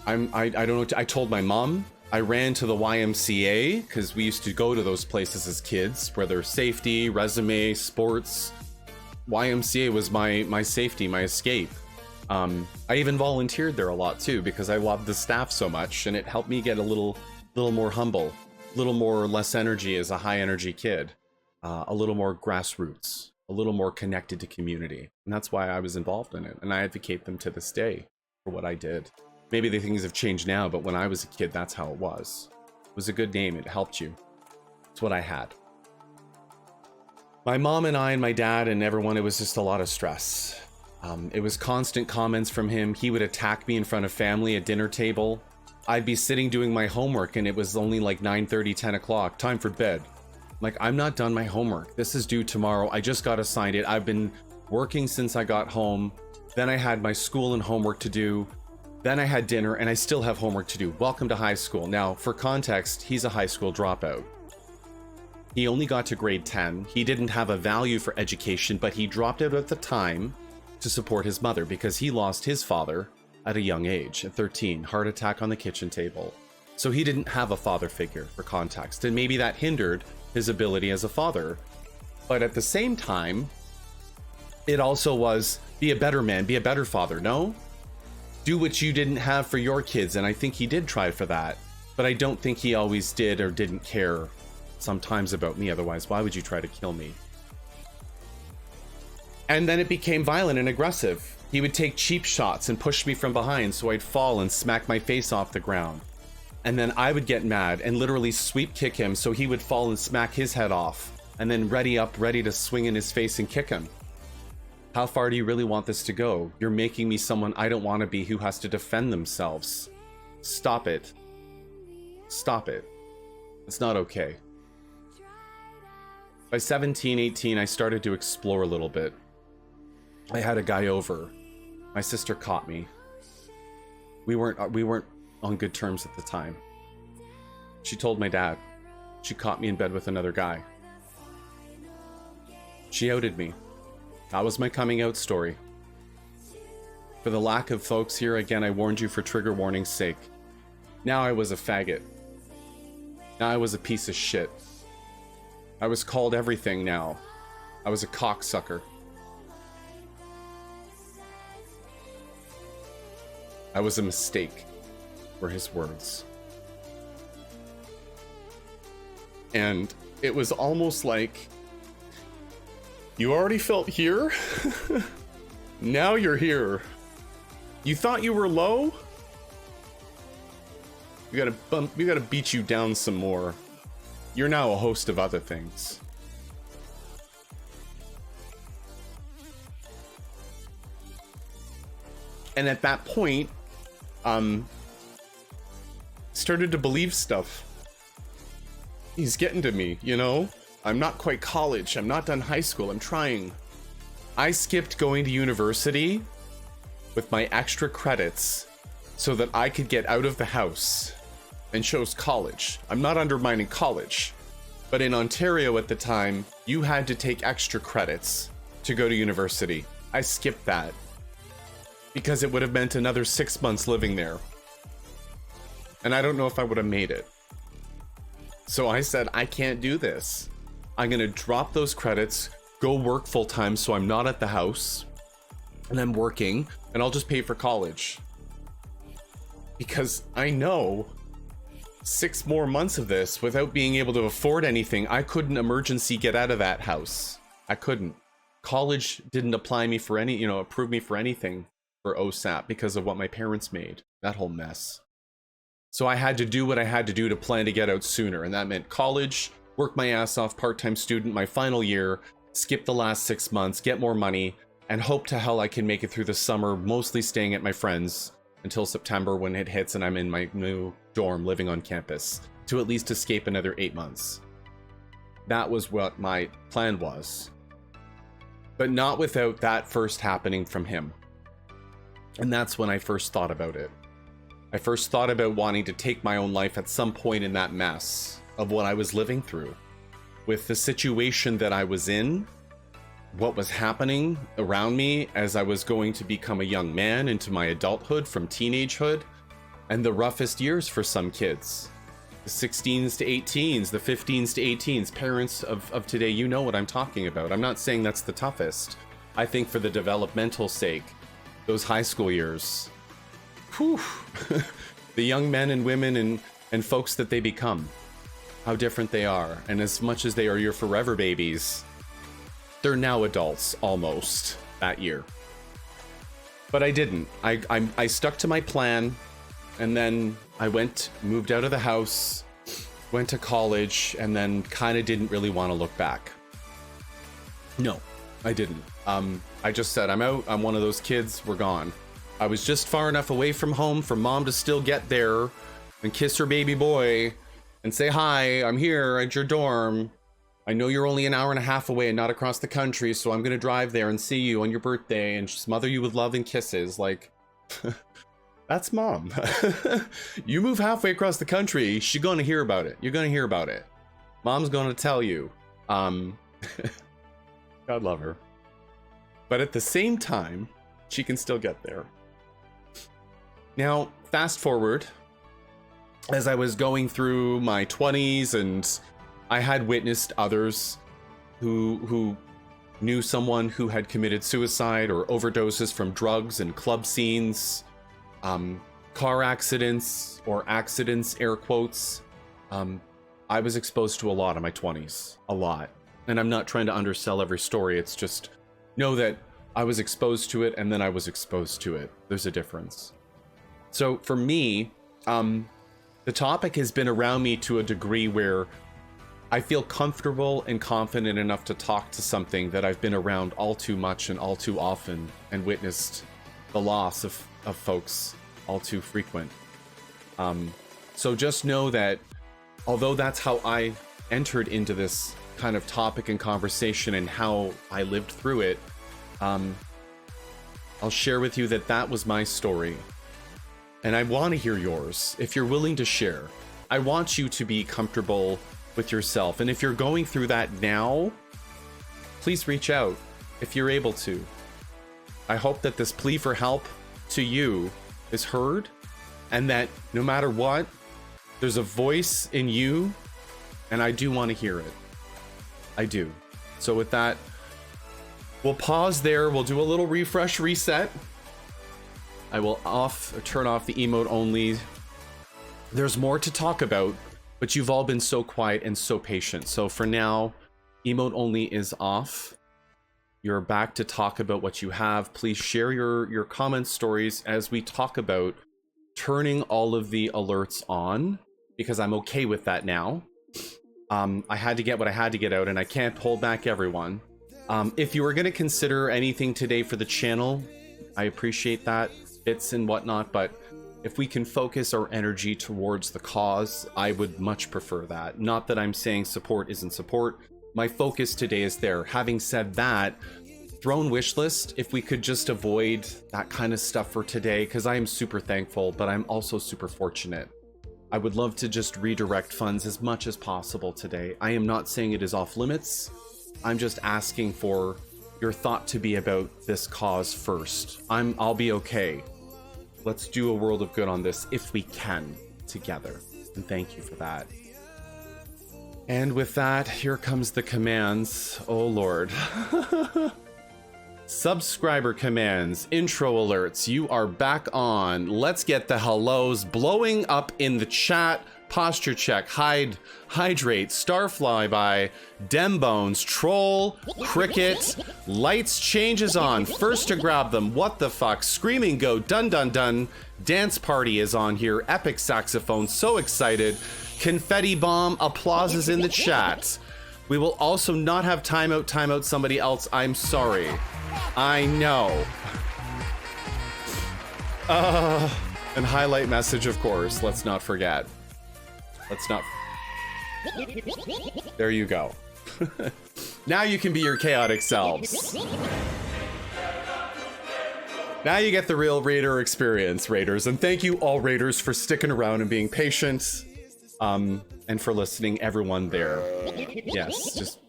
I don't know. I told my mom. I ran to the YMCA because we used to go to those places as kids where there's safety, resume, sports. YMCA was my safety, my escape. I even volunteered there a lot too because I loved the staff so much, and it helped me get a little more humble, a little more less energy as a high energy kid, a little more grassroots, a little more connected to community, and that's why I was involved in it, and I advocate them to this day for what I did. Maybe the things have changed now, but when I was a kid, that's how it was. It was a good name. It helped you. It's what I had. My mom and I and my dad and everyone, it was just a lot of stress. It was constant comments from him. He would attack me in front of family at dinner table. I'd be sitting doing my homework and it was only like 9:30, 10 o'clock. Time for bed. Like, I'm not done my homework. This is due tomorrow. I just got assigned it. I've been working since I got home. Then I had my school and homework to do. Then I had dinner and I still have homework to do. Welcome to high school. Now, for context, he's a high school dropout. He only got to grade 10. He didn't have a value for education, but he dropped out at the time to support his mother because he lost his father at a young age, at 13, heart attack on the kitchen table. So he didn't have a father figure for context, and maybe that hindered his ability as a father. But at the same time, it also was, be a better man, be a better father, no? Do what you didn't have for your kids, and I think he did try for that. But I don't think he always did or didn't care sometimes about me, otherwise why would you try to kill me? And then it became violent and aggressive. He would take cheap shots and push me from behind so I'd fall and smack my face off the ground. And then I would get mad and literally sweep kick him so he would fall and smack his head off. And then ready to swing in his face and kick him. How far do you really want this to go? You're making me someone I don't want to be who has to defend themselves. Stop it. Stop it. It's not okay. By 17, 18, I started to explore a little bit. I had a guy over. My sister caught me. We weren't on good terms at the time. She told my dad. She caught me in bed with another guy. She outed me. That was my coming out story. For the lack of folks here, again, I warned you for trigger warning's sake. Now I was a faggot. Now I was a piece of shit. I was called everything now. I was a cocksucker. I was a mistake, were his words. And it was almost like, you already felt here? Now you're here. You thought you were low? We gotta beat you down some more. You're now a host of other things. And at that point, started to believe stuff. He's getting to me, you know? I'm not quite college. I'm not done high school. I'm trying. I skipped going to university with my extra credits so that I could get out of the house and chose college. I'm not undermining college, but in Ontario at the time, you had to take extra credits to go to university. I skipped that because it would have meant another 6 months living there. And I don't know if I would have made it. So I said, I can't do this. I'm gonna drop those credits, go work full time so I'm not at the house, and I'm working, and I'll just pay for college. Because I know 6 more months of this without being able to afford anything, I couldn't emergency get out of that house. I couldn't. College didn't apply me for any, approve me for anything for OSAP because of what my parents made. That whole mess. So I had to do what I had to do to plan to get out sooner, and that meant college, work my ass off, part-time student, my final year, skip the last 6 months, get more money, and hope to hell I can make it through the summer, mostly staying at my friends until September when it hits and I'm in my new dorm living on campus, to at least escape another 8 months. That was what my plan was. But not without that first happening from him. And that's when I first thought about it. I first thought about wanting to take my own life at some point in that mess of what I was living through. With the situation that I was in, what was happening around me as I was going to become a young man into my adulthood from teenagehood, and the roughest years for some kids. The 16s to 18s, the 15s to 18s, parents of today, you know what I'm talking about. I'm not saying that's the toughest. I think for the developmental sake, those high school years, whew, the young men and women and folks that they become, how different they are. And as much as they are your forever babies, they're now adults almost that year. But I didn't. I stuck to my plan, and then I moved out of the house, went to college, and then kind of didn't really want to look back. No, I didn't. I just said, I'm out. I'm one of those kids. We're gone. I was just far enough away from home for mom to still get there and kiss her baby boy and say, hi, I'm here at your dorm. I know you're only an hour and a half away and not across the country, so I'm going to drive there and see you on your birthday and smother you with love and kisses. Like, that's mom. You move halfway across the country, she's going to hear about it. You're going to hear about it. Mom's going to tell you. God love her. But at the same time, she can still get there. Now, fast forward, as I was going through my 20s and I had witnessed others who knew someone who had committed suicide or overdoses from drugs and club scenes, car accidents or accidents, air quotes. I was exposed to a lot in my 20s, a lot. And I'm not trying to undersell every story. It's just know that I was exposed to it and then I was exposed to it. There's a difference. So for me, the topic has been around me to a degree where I feel comfortable and confident enough to talk to something that I've been around all too much and all too often and witnessed the loss of folks all too frequent. So just know that although that's how I entered into this kind of topic and conversation and how I lived through it, I'll share with you that that was my story. And I want to hear yours if you're willing to share. I want you to be comfortable with yourself. And if you're going through that now, please reach out if you're able to. I hope that this plea for help to you is heard, and that no matter what, there's a voice in you, and I do want to hear it. I do. So with that, we'll pause there. We'll do a little refresh reset. I will turn off the emote only. There's more to talk about, but you've all been so quiet and so patient. So for now, emote only is off. You're back to talk about what you have. Please share your comments, stories as we talk about turning all of the alerts on, because I'm okay with that now. I had to get what I had to get out, and I can't hold back everyone. If you were going to consider anything today for the channel, I appreciate that, bits and whatnot, but if we can focus our energy towards the cause, I would much prefer that. Not that I'm saying support isn't support. My focus today is there. Having said that, throne wish list, if we could just avoid that kind of stuff for today, because I am super thankful, but I'm also super fortunate. I would love to just redirect funds as much as possible today. I am not saying it is off limits. I'm just asking for your thought to be about this cause first. I'll be okay. Let's do a world of good on this if we can together. And thank you for that. And with that, here comes the commands. Oh Lord. Subscriber commands, intro alerts, you are back on. Let's get the hellos blowing up in the chat. Posture check, hydrate, star flyby, dem bones, troll, cricket, lights changes on, first to grab them, what the fuck, screaming go, dun dun dun, dance party is on here, epic saxophone, so excited, confetti bomb, applauses in the chat. We will also not have timeout somebody else, I'm sorry. I know. And highlight message, of course, let's not forget. Let's not. There you go. Now you can be your chaotic selves. Now you get the real Raider experience, Raiders. And thank you all Raiders for sticking around and being patient. And for listening, everyone there. Yes, just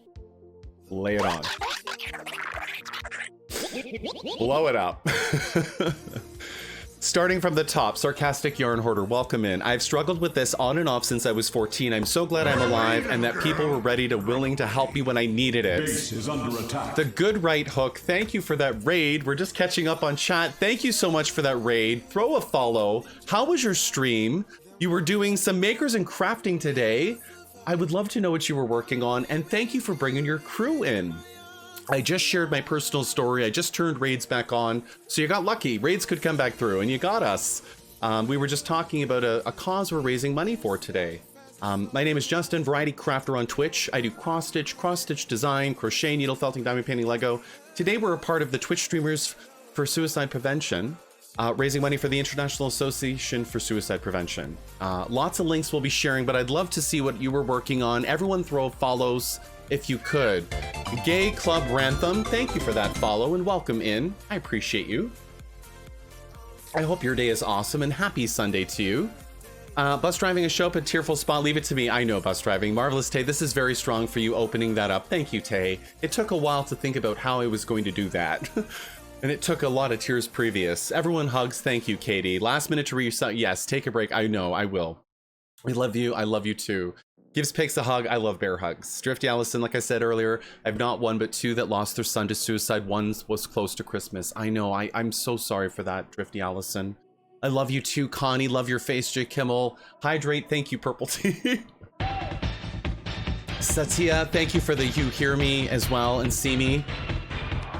lay it on. Blow it up. Starting from the top, Sarcastic Yarn Hoarder, welcome in. I've struggled with this on and off since I was 14. I'm so glad I'm alive and that people were willing to help me when I needed it. Base is under attack. The Good Right Hook, thank you for that raid. We're just catching up on chat. Thank you so much for that raid. Throw a follow. How was your stream? You were doing some makers and crafting today. I would love to know what you were working on, and thank you for bringing your crew in. I just shared my personal story. I just turned raids back on. So you got lucky. Raids could come back through and you got us. We were just talking about a cause we're raising money for today. My name is Justin, Variety Crafter on Twitch. I do cross-stitch design, crochet, needle felting, diamond painting, Lego. Today we're a part of the Twitch streamers for suicide prevention, raising money for the International Association for Suicide Prevention. Lots of links we'll be sharing, but I'd love to see what you were working on. Everyone throw follows if you could. Gay Club Rantham, thank you for that follow and welcome in. I appreciate you. I hope your day is awesome and happy Sunday to you. Bus driving a show up a tearful spot, leave it to me. I know bus driving. Marvelous Tay, this is very strong for you opening that up. Thank you, Tay. It took a while to think about how I was going to do that. And it took a lot of tears previous. Everyone hugs, thank you, Katie. Last minute to reset, yes, take a break. I know, I will. We love you, I love you too. Gives pigs a hug. I love bear hugs. Drifty Allison, like I said earlier, I've not one but two that lost their son to suicide. One was close to Christmas. I know. I'm so sorry for that, Drifty Allison. I love you too, Connie. Love your face, J. Kimmel. Hydrate. Thank you, Purple Tea. Satya, thank you for the you hear me as well and see me.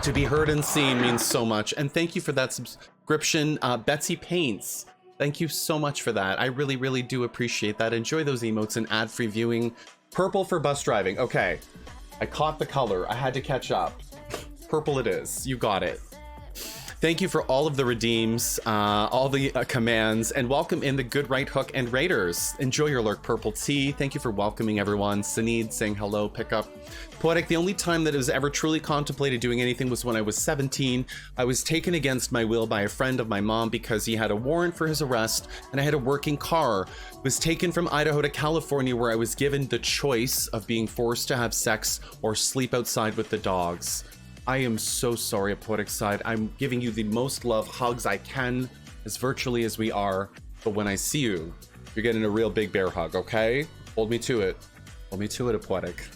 To be heard and seen means so much. And thank you for that subscription, Betsy Paints. Thank you so much for that. I really, really do appreciate that. Enjoy those emotes and ad-free viewing. Purple for bus driving. Okay. I caught the color. I had to catch up. Purple it is. You got it. Thank you for all of the redeems, all the commands, and welcome in the Good Right Hook and Raiders. Enjoy your lurk, Purple Tea. Thank you for welcoming everyone. Sanid saying hello, pickup. Poetic, the only time that I was ever truly contemplated doing anything was when I was 17. I was taken against my will by a friend of my mom because he had a warrant for his arrest and I had a working car. I was taken from Idaho to California where I was given the choice of being forced to have sex or sleep outside with the dogs. I am so sorry, Poetic Side. I'm giving you the most love hugs I can, as virtually as we are. But when I see you, you're getting a real big bear hug, okay? Hold me to it. Hold me to it, Poetic.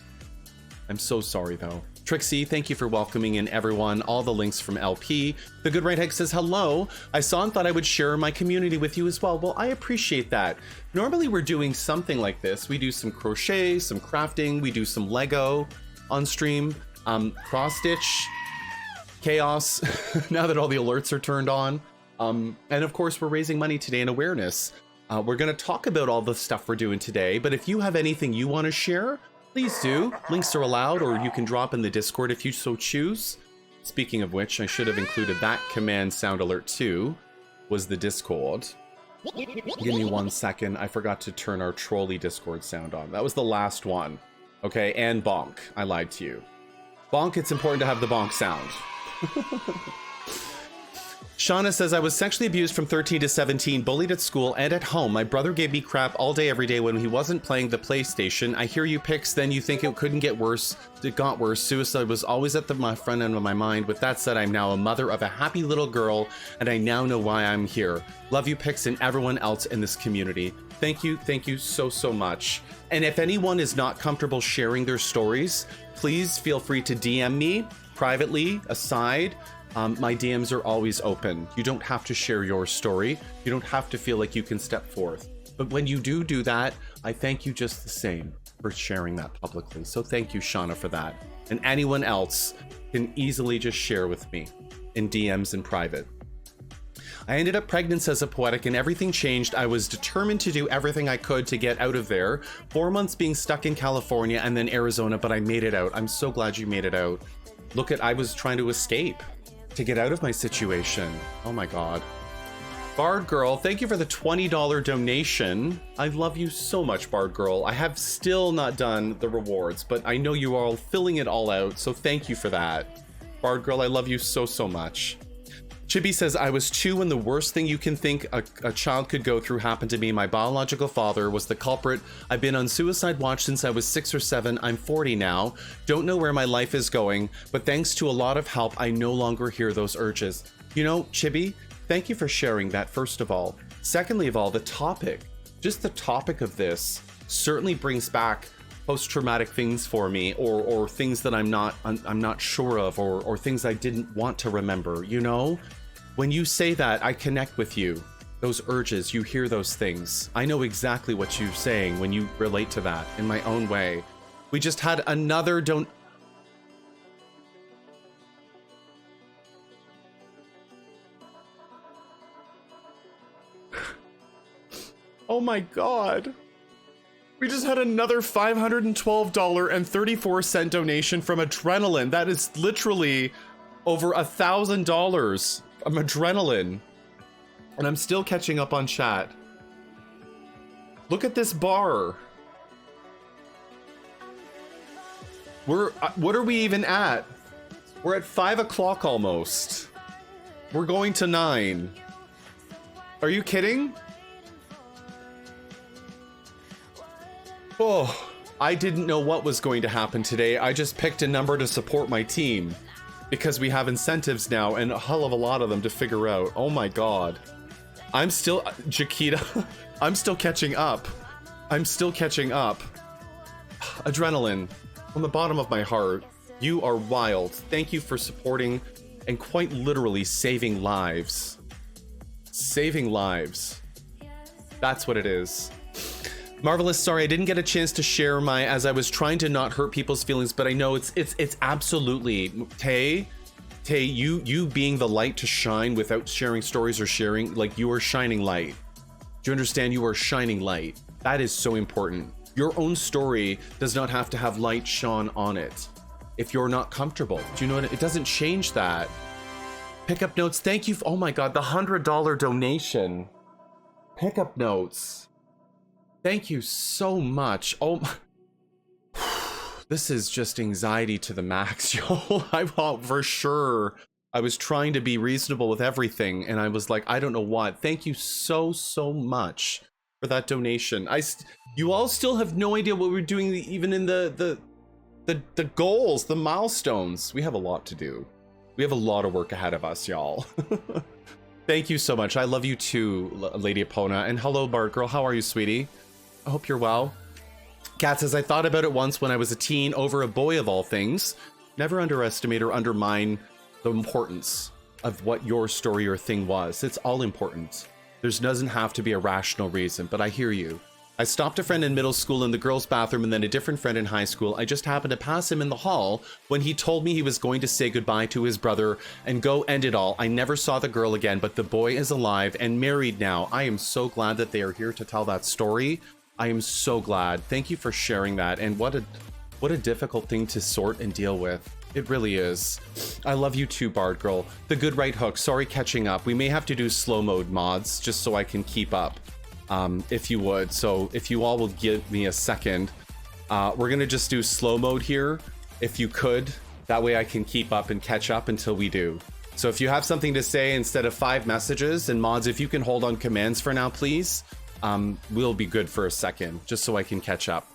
I'm so sorry, though. Trixie, thank you for welcoming in everyone. All the links from LP. The Good Right Head says, hello. I saw and thought I would share my community with you as well. Well, I appreciate that. Normally, we're doing something like this. We do some crochet, some crafting. We do some Lego on stream. Cross stitch, chaos, now that all the alerts are turned on. And of course, we're raising money today in awareness. We're going to talk about all the stuff we're doing today, but if you have anything you want to share, please do. Links are allowed, or you can drop in the Discord if you so choose. Speaking of which, I should have included that command sound alert too, was the Discord. Give me 1 second. I forgot to turn our trolley Discord sound on. That was the last one. Okay, and bonk. I lied to you. Bonk, it's important to have the bonk sound. Shauna says, I was sexually abused from 13 to 17, bullied at school and at home. My brother gave me crap all day, every day when he wasn't playing the PlayStation. I hear you Pix, then you think it couldn't get worse. It got worse. Suicide was always at the front end of my mind. With that said, I'm now a mother of a happy little girl, and I now know why I'm here. Love you, Pix, and everyone else in this community. Thank you so, so much. And if anyone is not comfortable sharing their stories, please feel free to DM me privately, aside. My DMs are always open. You don't have to share your story. You don't have to feel like you can step forth. But when you do that, I thank you just the same for sharing that publicly. So thank you, Shauna, for that. And anyone else can easily just share with me in DMs in private. I ended up pregnant, says a Poetic, and everything changed. I was determined to do everything I could to get out of there. 4 months being stuck in California and then Arizona, but I made it out. I'm so glad you made it out. I was trying to escape, to get out of my situation. Oh my God. Bard Girl, thank you for the $20 donation. I love you so much, Bard Girl. I have still not done the rewards, but I know you are all filling it all out, so thank you for that. Bard Girl, I love you so, so much. Chibi says, I was 2 when the worst thing you can think a child could go through happened to me. My biological father was the culprit. I've been on suicide watch since I was 6 or 7. I'm 40 now. Don't know where my life is going, but thanks to a lot of help, I no longer hear those urges. You know, Chibi, thank you for sharing that, first of all. Secondly of all, the topic, just the topic of this certainly brings back post-traumatic things for me, or things that I'm not sure of, or things I didn't want to remember, you know? When you say that, I connect with you. Those urges, you hear those things. I know exactly what you're saying when you relate to that in my own way. We just had another Oh my God. We just had another $512.34 donation from Adrenaline. That is literally over $1,000 from Adrenaline. And I'm still catching up on chat. Look at this bar. What are we even at? We're at 5 o'clock almost. We're going to 9. Are you kidding? Oh, I didn't know what was going to happen today. I just picked a number to support my team because we have incentives now and a hell of a lot of them to figure out. Oh my God. I'm still, Jaquita, I'm still catching up. I'm still catching up. Adrenaline, from the bottom of my heart, you are wild. Thank you for supporting and quite literally saving lives. Saving lives. That's what it is. Marvelous, sorry, I didn't get a chance to share as I was trying to not hurt people's feelings, but I know it's absolutely, Tay, Tay, you being the light to shine without sharing stories or sharing, like, you are shining light. Do you understand? You are shining light. That is so important. Your own story does not have to have light shone on it if you're not comfortable. Do you know what? It doesn't change that. Pickup notes. Thank you. Oh my God, the $100 donation. Pickup notes. Thank you so much. Oh my. This is just anxiety to the max, yo. I thought for sure I was trying to be reasonable with everything, and I was like, I don't know what. Thank you so much for that donation. You all still have no idea what we're doing, even in the goals, the milestones. We have a lot to do. We have a lot of work ahead of us, y'all. Thank you so much. I love you too, Lady Epona. And hello, Bart Girl. How are you, sweetie? I hope you're well. Kat says, I thought about it once when I was a teen over a boy of all things. Never underestimate or undermine the importance of what your story or thing was. It's all important. There doesn't have to be a rational reason, but I hear you. I stopped a friend in middle school in the girls' bathroom and then a different friend in high school. I just happened to pass him in the hall when he told me he was going to say goodbye to his brother and go end it all. I never saw the girl again, but the boy is alive and married now. I am so glad that they are here to tell that story. I am so glad. Thank you for sharing that. And what a difficult thing to sort and deal with. It really is. I love you too, Bard Girl. The good right hook. Sorry, catching up. We may have to do slow mode mods just so I can keep up, if you would. So if you all will give me a second, we're gonna just do slow mode here, if you could. That way I can keep up and catch up until we do. So if you have something to say instead of 5 messages, and mods, if you can hold on commands for now, please. We'll be good for a second, just so I can catch up.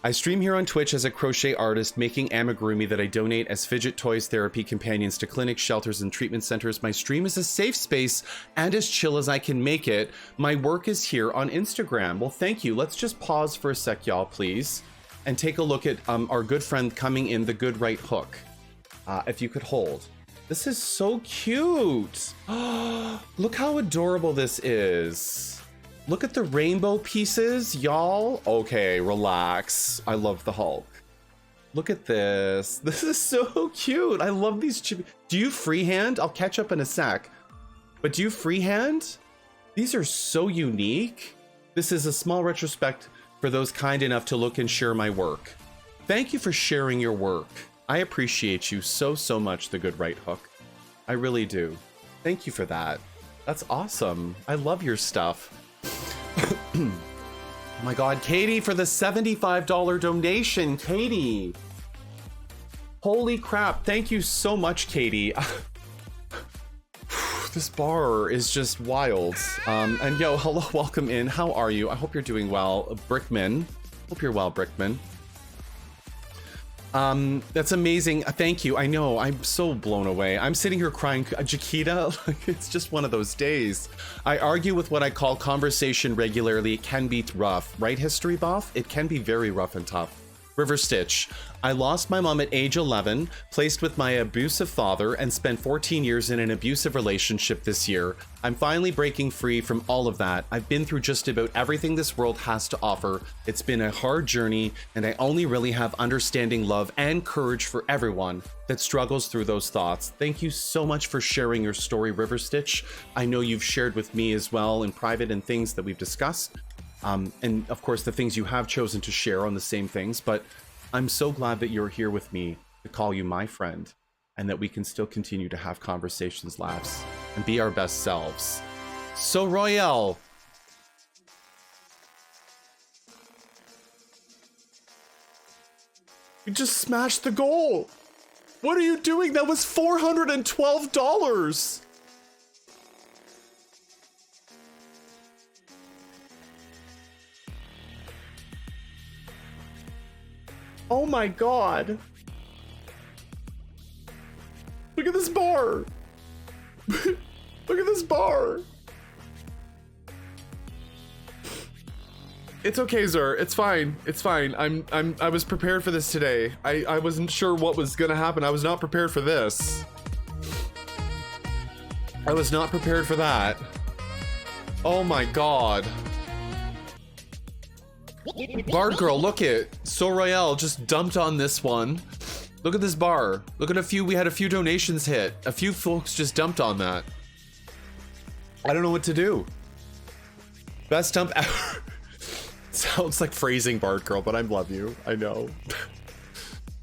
I stream here on Twitch as a crochet artist, making amigurumi that I donate as fidget toys, therapy companions to clinics, shelters, and treatment centers. My stream is a safe space and as chill as I can make it. My work is here on Instagram. Well, thank you. Let's just pause for a sec, y'all, please, and take a look at our good friend coming in, the good right hook. If you could hold. This is so cute. Look how adorable this is. Look at the rainbow pieces, y'all. Okay, relax. I love the Hulk. Look at this. This is so cute. I love these. Do you freehand? I'll catch up in a sec. But do you freehand? These are so unique. This is a small retrospect for those kind enough to look and share my work. Thank you for sharing your work. I appreciate you so much, the good right hook. I really do. Thank you for that. That's awesome. I love your stuff. Oh my God, Katie, for the $75 donation. Katie, holy crap, thank you so much, Katie. This bar is just wild. And yo, hello, welcome in. How are you? I hope you're doing well. Brickman, hope you're well, Brickman. That's amazing. Thank you. I know, I'm so blown away. I'm sitting here crying. Jaquita, like, it's just one of those days. I argue with what I call conversation regularly. It can be rough, right, History Buff? It can be very rough and tough. River Stitch. I lost my mom at age 11, placed with my abusive father, and spent 14 years in an abusive relationship this year. I'm finally breaking free from all of that. I've been through just about everything this world has to offer. It's been a hard journey, and I only really have understanding, love, and courage for everyone that struggles through those thoughts. Thank you so much for sharing your story, River Stitch. I know you've shared with me as well in private and things that we've discussed. And of course, the things you have chosen to share on the same things, but I'm so glad that you're here with me to call you my friend and that we can still continue to have conversations, laughs, and be our best selves. So Royale, you just smashed the goal. What are you doing? That was $412. Oh my God. Look at this bar. Look at this bar. It's okay, Zer. It's fine. It's fine. I was prepared for this today. I wasn't sure what was gonna happen. I was not prepared for this. I was not prepared for that. Oh my God. Bard Girl, look it. So Royale just dumped on this one. Look at this bar. Look at we had a few donations hit. A few folks just dumped on that. I don't know what to do. Best dump ever. Sounds like phrasing, Bard Girl, but I love you. I know.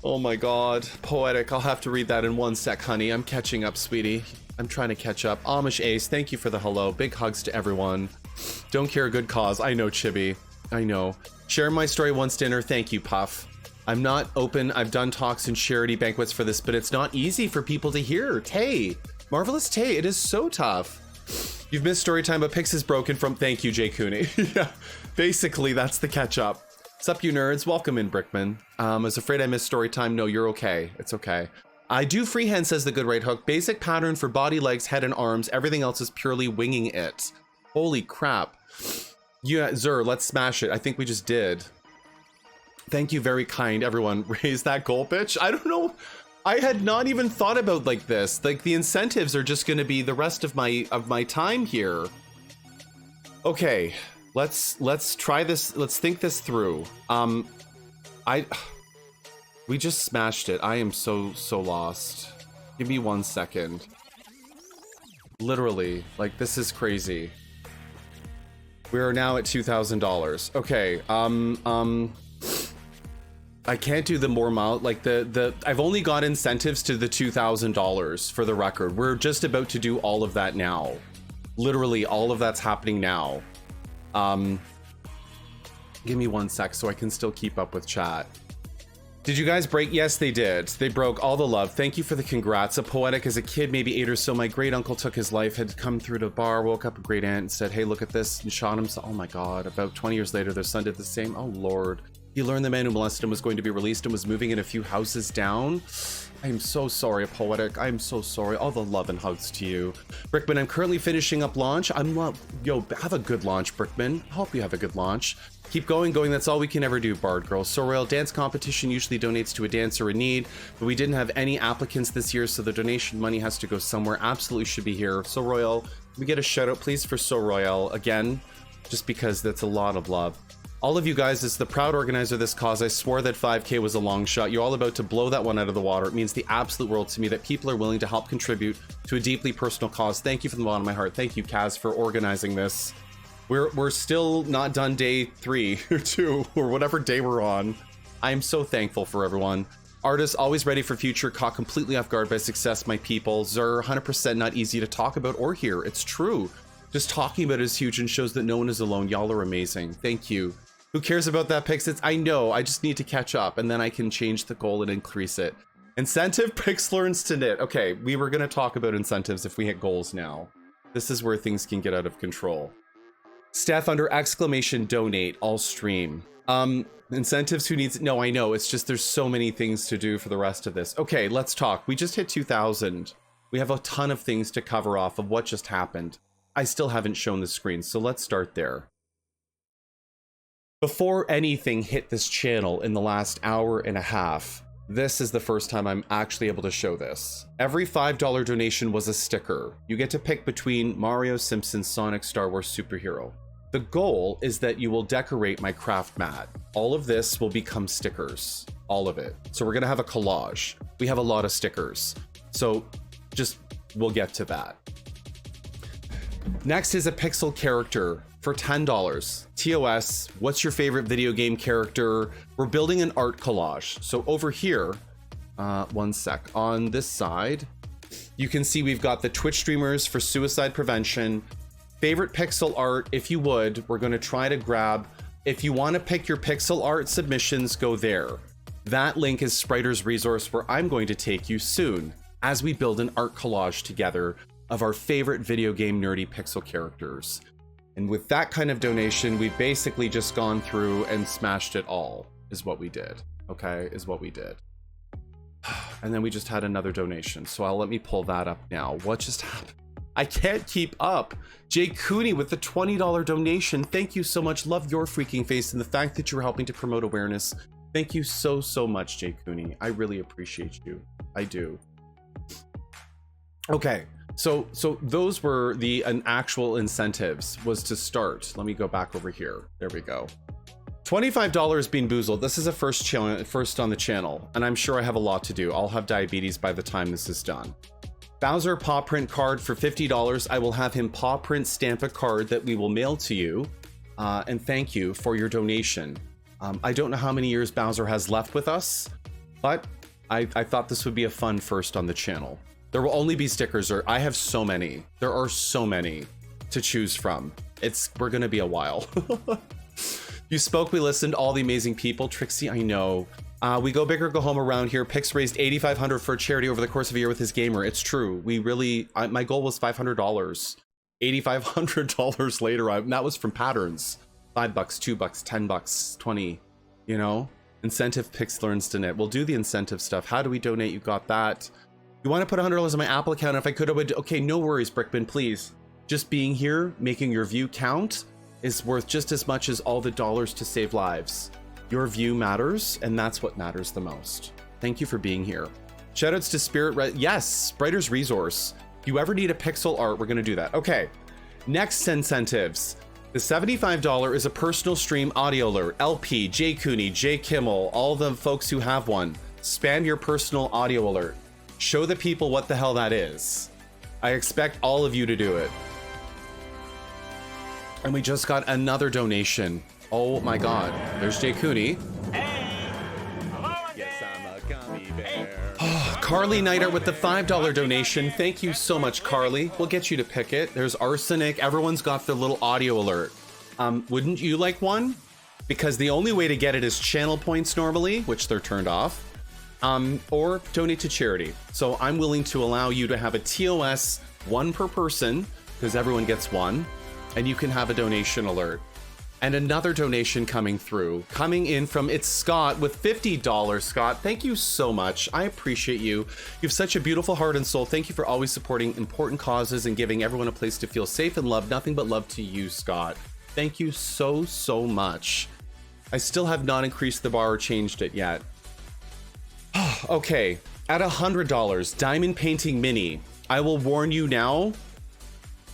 Oh my god. Poetic. I'll have to read that in 1 sec, honey. I'm catching up, sweetie. I'm trying to catch up. Amish Ace, thank you for the hello. Big hugs to everyone. Don't care, good cause. I know, Chibi. I know. Share my story once dinner. Thank you, Puff. I'm not open. I've done talks and charity banquets for this, but it's not easy for people to hear. Tay. Marvelous Tay. It is so tough. You've missed story time, but Pix is broken from... Thank you, Jay Cooney. Yeah. Basically, that's the catch-up. Sup, you nerds? Welcome in, Brickman. I was afraid I missed story time. No, you're okay. It's okay. I do freehand, says the good right hook. Basic pattern for body, legs, head, and arms. Everything else is purely winging it. Holy crap. Yeah, Zer, let's smash it. I think we just did. Thank you, very kind, everyone. Raise that goal, bitch. I don't know. I had not even thought about like this. Like the incentives are just going to be the rest of my time here. Okay, let's try this. Let's think this through. We just smashed it. I am so lost. Give me 1 second. Literally, like this is crazy. We are now at $2,000. Okay, I can't do the more mild, like I've only got incentives to the $2,000 for the record. We're just about to do all of that now. Literally all of that's happening now. Give me 1 sec so I can still keep up with chat. Did you guys break? Yes, they did. They broke. All the love. Thank you for the congrats. A poetic as a kid, maybe 8 or so. My great uncle took his life, had come through the bar, woke up a great aunt and said, hey, look at this, and shot him. Oh my God. About 20 years later, their son did the same. Oh Lord. He learned the man who molested him was going to be released and was moving in a few houses down. I am so sorry, Poetic. I am so sorry. All the love and hugs to you. Brickman, I'm currently finishing up launch. Yo, have a good launch, Brickman. I hope you have a good launch. Keep going. That's all we can ever do, Bard Girl. So Royal Dance Competition usually donates to a dancer in need, but we didn't have any applicants this year, so the donation money has to go somewhere. Absolutely should be here. So Royal, can we get a shout out, please, for So Royal again, just because that's a lot of love. All of you guys, as the proud organizer of this cause, I swore that 5K was a long shot. You're all about to blow that one out of the water. It means the absolute world to me that people are willing to help contribute to a deeply personal cause. Thank you from the bottom of my heart. Thank you, Kaz, for organizing this. We're still not done day 3 or 2 or whatever day we're on. I am so thankful for everyone. Artists always ready for future, caught completely off guard by success, my people. Zer, 100% not easy to talk about or hear. It's true. Just talking about it is huge and shows that no one is alone. Y'all are amazing. Thank you. Who cares about that, Pix? I know, I just need to catch up and then I can change the goal and increase it. Incentive, Pix learns to knit. Okay, we were gonna talk about incentives if we hit goals now. This is where things can get out of control. Steph under exclamation donate all stream. Incentives, who needs, no, I know, it's just there's so many things to do for the rest of this. Okay, let's talk. We just hit 2,000. We have a ton of things to cover off of what just happened. I still haven't shown the screen, so let's start there. Before anything hit this channel in the last hour and a half, this is the first time I'm actually able to show this. Every $5 donation was a sticker. You get to pick between Mario, Simpsons, Sonic, Star Wars, superhero. The goal is that you will decorate my craft mat. All of this will become stickers, all of it. So we're gonna have a collage. We have a lot of stickers. So we'll get to that. Next is a pixel character for $10. TOS, what's your favorite video game character? We're building an art collage. So over here, 1 sec, on this side, you can see we've got the Twitch streamers for suicide prevention. Favorite pixel art, if you would, we're gonna try to grab, if you wanna pick your pixel art submissions, go there. That link is Spriter's resource where I'm going to take you soon as we build an art collage together of our favorite video game nerdy pixel characters. And with that kind of donation, we've basically just gone through and smashed it all, is what we did, okay, is what we did. And then we just had another donation, so let me pull that up now. What just happened? I can't keep up. Jay Cooney with the $20 donation. Thank you so much. Love your freaking face and the fact that you're helping to promote awareness. Thank you so much, Jay Cooney. I really appreciate you. I do. Okay. So those were the actual incentives was to start. Let me go back over here. There we go. $25 Bean Boozled. This is a first on the channel, and I'm sure I have a lot to do. I'll have diabetes by the time this is done. Bowser paw print card for $50. I will have him paw print stamp a card that we will mail to you. And thank you for your donation. I don't know how many years Bowser has left with us, but I thought this would be a fun first on the channel. There will only be stickers, or I have so many. There are so many to choose from. We're gonna be a while. You spoke, we listened, all the amazing people. Trixie, I know. We go big or go home around here. Pix raised $8,500 for a charity over the course of a year with his gamer. It's true. We really, my goal was $500. $8,500 later, that was from patterns. $5, $2, $10, 20, you know? Incentive Pix learns to knit. We'll do the incentive stuff. How do we donate? You got that. You want to put $100 on my Apple account? If I could, I would. Okay, no worries, Brickman, please. Just being here, making your view count is worth just as much as all the dollars to save lives. Your view matters, and that's what matters the most. Thank you for being here. Shoutouts to Spirit yes, Brighter's Resource. If you ever need a pixel art, we're gonna do that. Okay, next incentives. The $75 is a personal stream audio alert. LP, Jay Cooney, Jay Kimmel, all the folks who have one. Spam your personal audio alert. Show the people what the hell that is. I expect all of you to do it. And we just got another donation. Oh my God, there's Jay Cooney. Hey, hello again. Yes, I'm a gummy bear. Oh, Carly Nighter with the $5 donation. Thank you so much, Carly. We'll get you to pick it. There's Arsenic. Everyone's got the little audio alert. Wouldn't you like one? Because the only way to get it is channel points normally, which they're turned off, or donate to charity. So I'm willing to allow you to have a TOS, one per person, because everyone gets one, and you can have a donation alert. And another donation coming in from it's Scott with $50. Scott, thank you so much. I appreciate you. You have such a beautiful heart and soul. Thank you for always supporting important causes and giving everyone a place to feel safe and loved. Nothing but love to you, Scott. Thank you so, so much. I still have not increased the bar or changed it yet. Okay, at $100, Diamond Painting Mini. I will warn you now,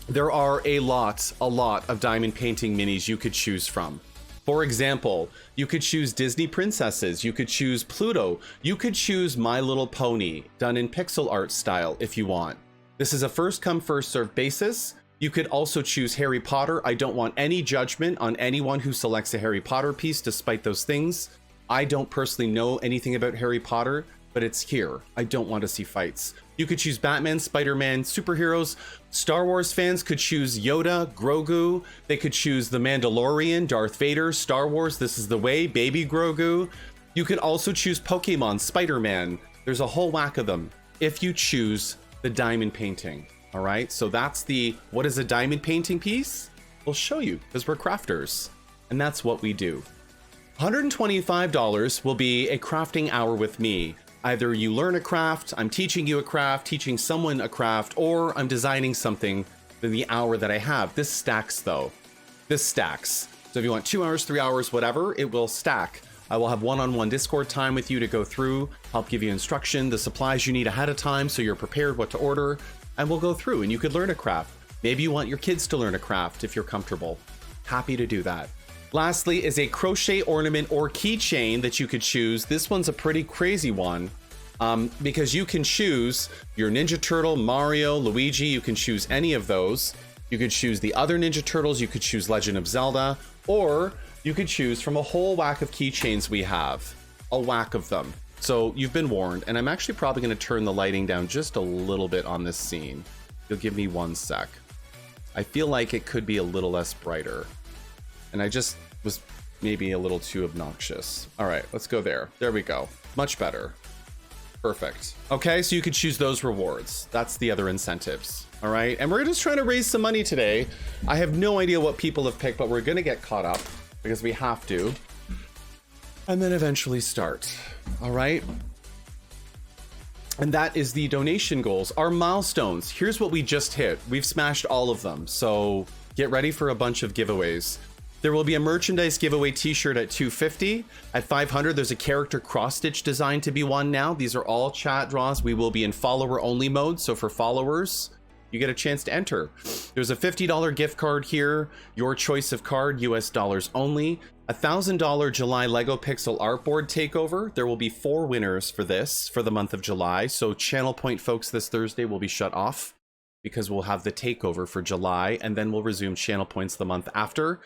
there are a lot of diamond painting minis you could choose from. For example, you could choose Disney princesses, you could choose Pluto, you could choose My Little Pony, done in pixel art style if you want. This is a first come first served basis. You could also choose Harry Potter. I don't want any judgment on anyone who selects a Harry Potter piece despite those things. I don't personally know anything about Harry Potter, but it's here. I don't want to see fights. You could choose Batman, Spider-Man, superheroes. Star Wars fans could choose Yoda, Grogu. They could choose The Mandalorian, Darth Vader, Star Wars, This Is the Way, Baby Grogu. You could also choose Pokemon, Spider-Man. There's a whole whack of them if you choose the diamond painting. All right, so that's the, what is a diamond painting piece? We'll show you because we're crafters and that's what we do. $125 will be a crafting hour with me. Either you learn a craft, I'm teaching you a craft, teaching someone a craft, or I'm designing something in the hour that I have. This stacks though. This stacks. So if you want 2 hours, 3 hours, whatever, it will stack. I will have one-on-one Discord time with you to go through, help give you instruction, the supplies you need ahead of time so you're prepared what to order, and we'll go through and you could learn a craft. Maybe you want your kids to learn a craft if you're comfortable. Happy to do that. Lastly is a crochet ornament or keychain that you could choose. This one's a pretty crazy one because you can choose your Ninja Turtle, Mario, Luigi. You can choose any of those. You could choose the other Ninja Turtles. You could choose Legend of Zelda, or you could choose from a whole whack of keychains we have, a whack of them. So you've been warned, and I'm actually probably going to turn the lighting down just a little bit on this scene. You'll give me 1 sec. I feel like it could be a little less brighter. And I just was maybe a little too obnoxious. All right, let's go there. There we go. Much better. Perfect. Okay, so you could choose those rewards. That's the other incentives. All right, and we're just trying to raise some money today. I have no idea what people have picked, but we're gonna get caught up because we have to. And then eventually start. All right. And that is the donation goals. Our milestones. Here's what we just hit. We've smashed all of them. So get ready for a bunch of giveaways. There will be a merchandise giveaway t-shirt at $250. At $500, there's a character cross-stitch design to be won now. These are all chat draws. We will be in follower-only mode, so for followers, you get a chance to enter. There's a $50 gift card here, your choice of card, US dollars only. $1,000 July Lego Pixel Artboard Takeover. There will be 4 winners for this for the month of July. So Channel Point folks this Thursday will be shut off because we'll have the takeover for July, and then we'll resume Channel Points the month after.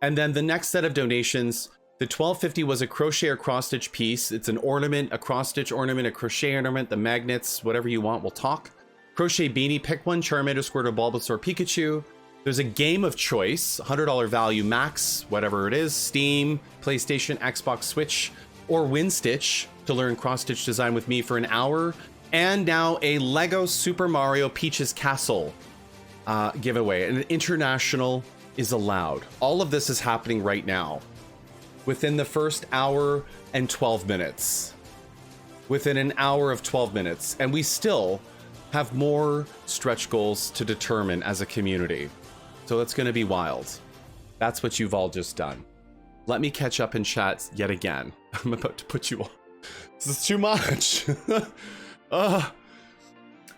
And then the next set of donations, the $12.50 was a crochet or cross stitch piece. It's an ornament, a cross stitch ornament, a crochet ornament, the magnets, whatever you want, we'll talk. Crochet beanie, pick one, Charmander, Squirtle, Bulbasaur, Pikachu. There's a game of choice, $100 value max, whatever it is, Steam, PlayStation, Xbox, Switch, or WinStitch to learn cross-stitch design with me for an hour. And now a Lego Super Mario Peach's Castle giveaway. And an international is allowed. All of this is happening right now. Within the first hour and 12 minutes. Within an hour of 12 minutes. And we still have more stretch goals to determine as a community. So it's going to be wild. That's what you've all just done. Let me catch up in chat yet again. I'm about to put you on. This is too much.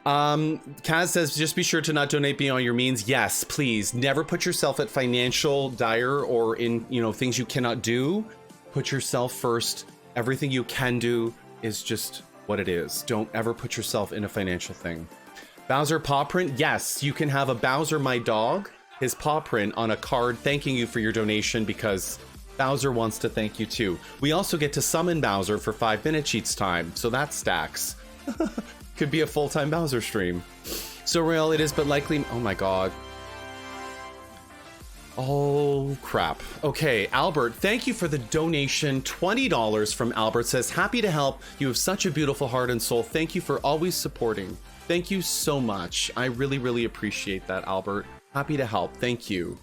Kaz says, just be sure to not donate beyond your means. Yes, please. Never put yourself at financial dire or in, things you cannot do. Put yourself first. Everything you can do is just what it is. Don't ever put yourself in a financial thing. Bowser paw print. Yes, you can have a Bowser my dog, his paw print on a card thanking you for your donation because Bowser wants to thank you too. We also get to summon Bowser for 5 minutes each time, so that stacks. Could be a full-time Bowser stream. So real it is, but likely. Oh my god. Oh crap. Okay, Albert, thank you for the donation. $20 from Albert says, happy to help. You have such a beautiful heart and soul. Thank you for always supporting. Thank you so much. I really, really appreciate that, Albert. Happy to help. Thank you.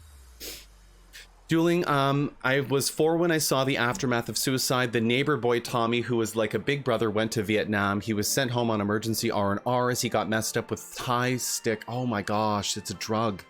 Dueling, I was 4 when I saw the aftermath of suicide. The neighbor boy Tommy, who was like a big brother, went to Vietnam. He was sent home on emergency R&R as he got messed up with Thai stick. Oh my gosh, it's a drug.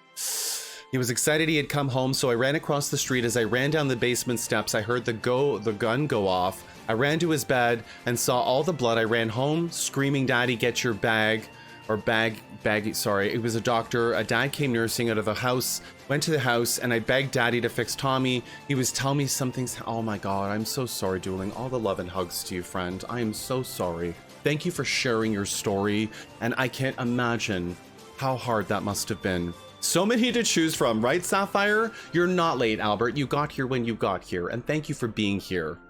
He was excited he had come home, so I ran across the street. As I ran down the basement steps, I heard the gun go off. I ran to his bed and saw all the blood. I ran home screaming, Daddy, get your bag. Or baggy, sorry. It was a doctor. A dad came nursing out of the house, went to the house, and I begged Daddy to fix Tommy. He was telling me something's, oh my god, I'm so sorry, Dueling. All the love and hugs to you, friend. I am so sorry. Thank you for sharing your story, and I can't imagine how hard that must have been. So many to choose from, right, Sapphire? You're not late, Albert. You got here when you got here, and thank you for being here.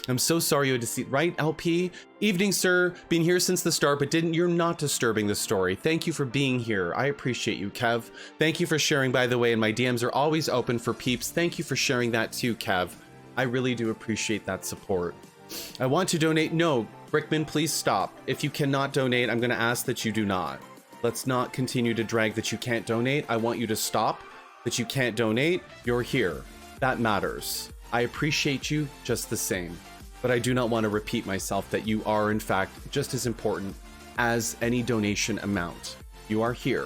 I'm so sorry you had to see, right, LP? Evening, sir. Been here since the start, but you're not disturbing the story. Thank you for being here. I appreciate you, Kev. Thank you for sharing, by the way, and my DMs are always open for peeps. Thank you for sharing that too, Kev. I really do appreciate that support. I want to donate. No, Brickman, please stop. If you cannot donate, I'm going to ask that you do not. Let's not continue to drag that you can't donate. I want you to stop that you can't donate. You're here. That matters. I appreciate you just the same, but I do not want to repeat myself that you are in fact just as important as any donation amount. You are here.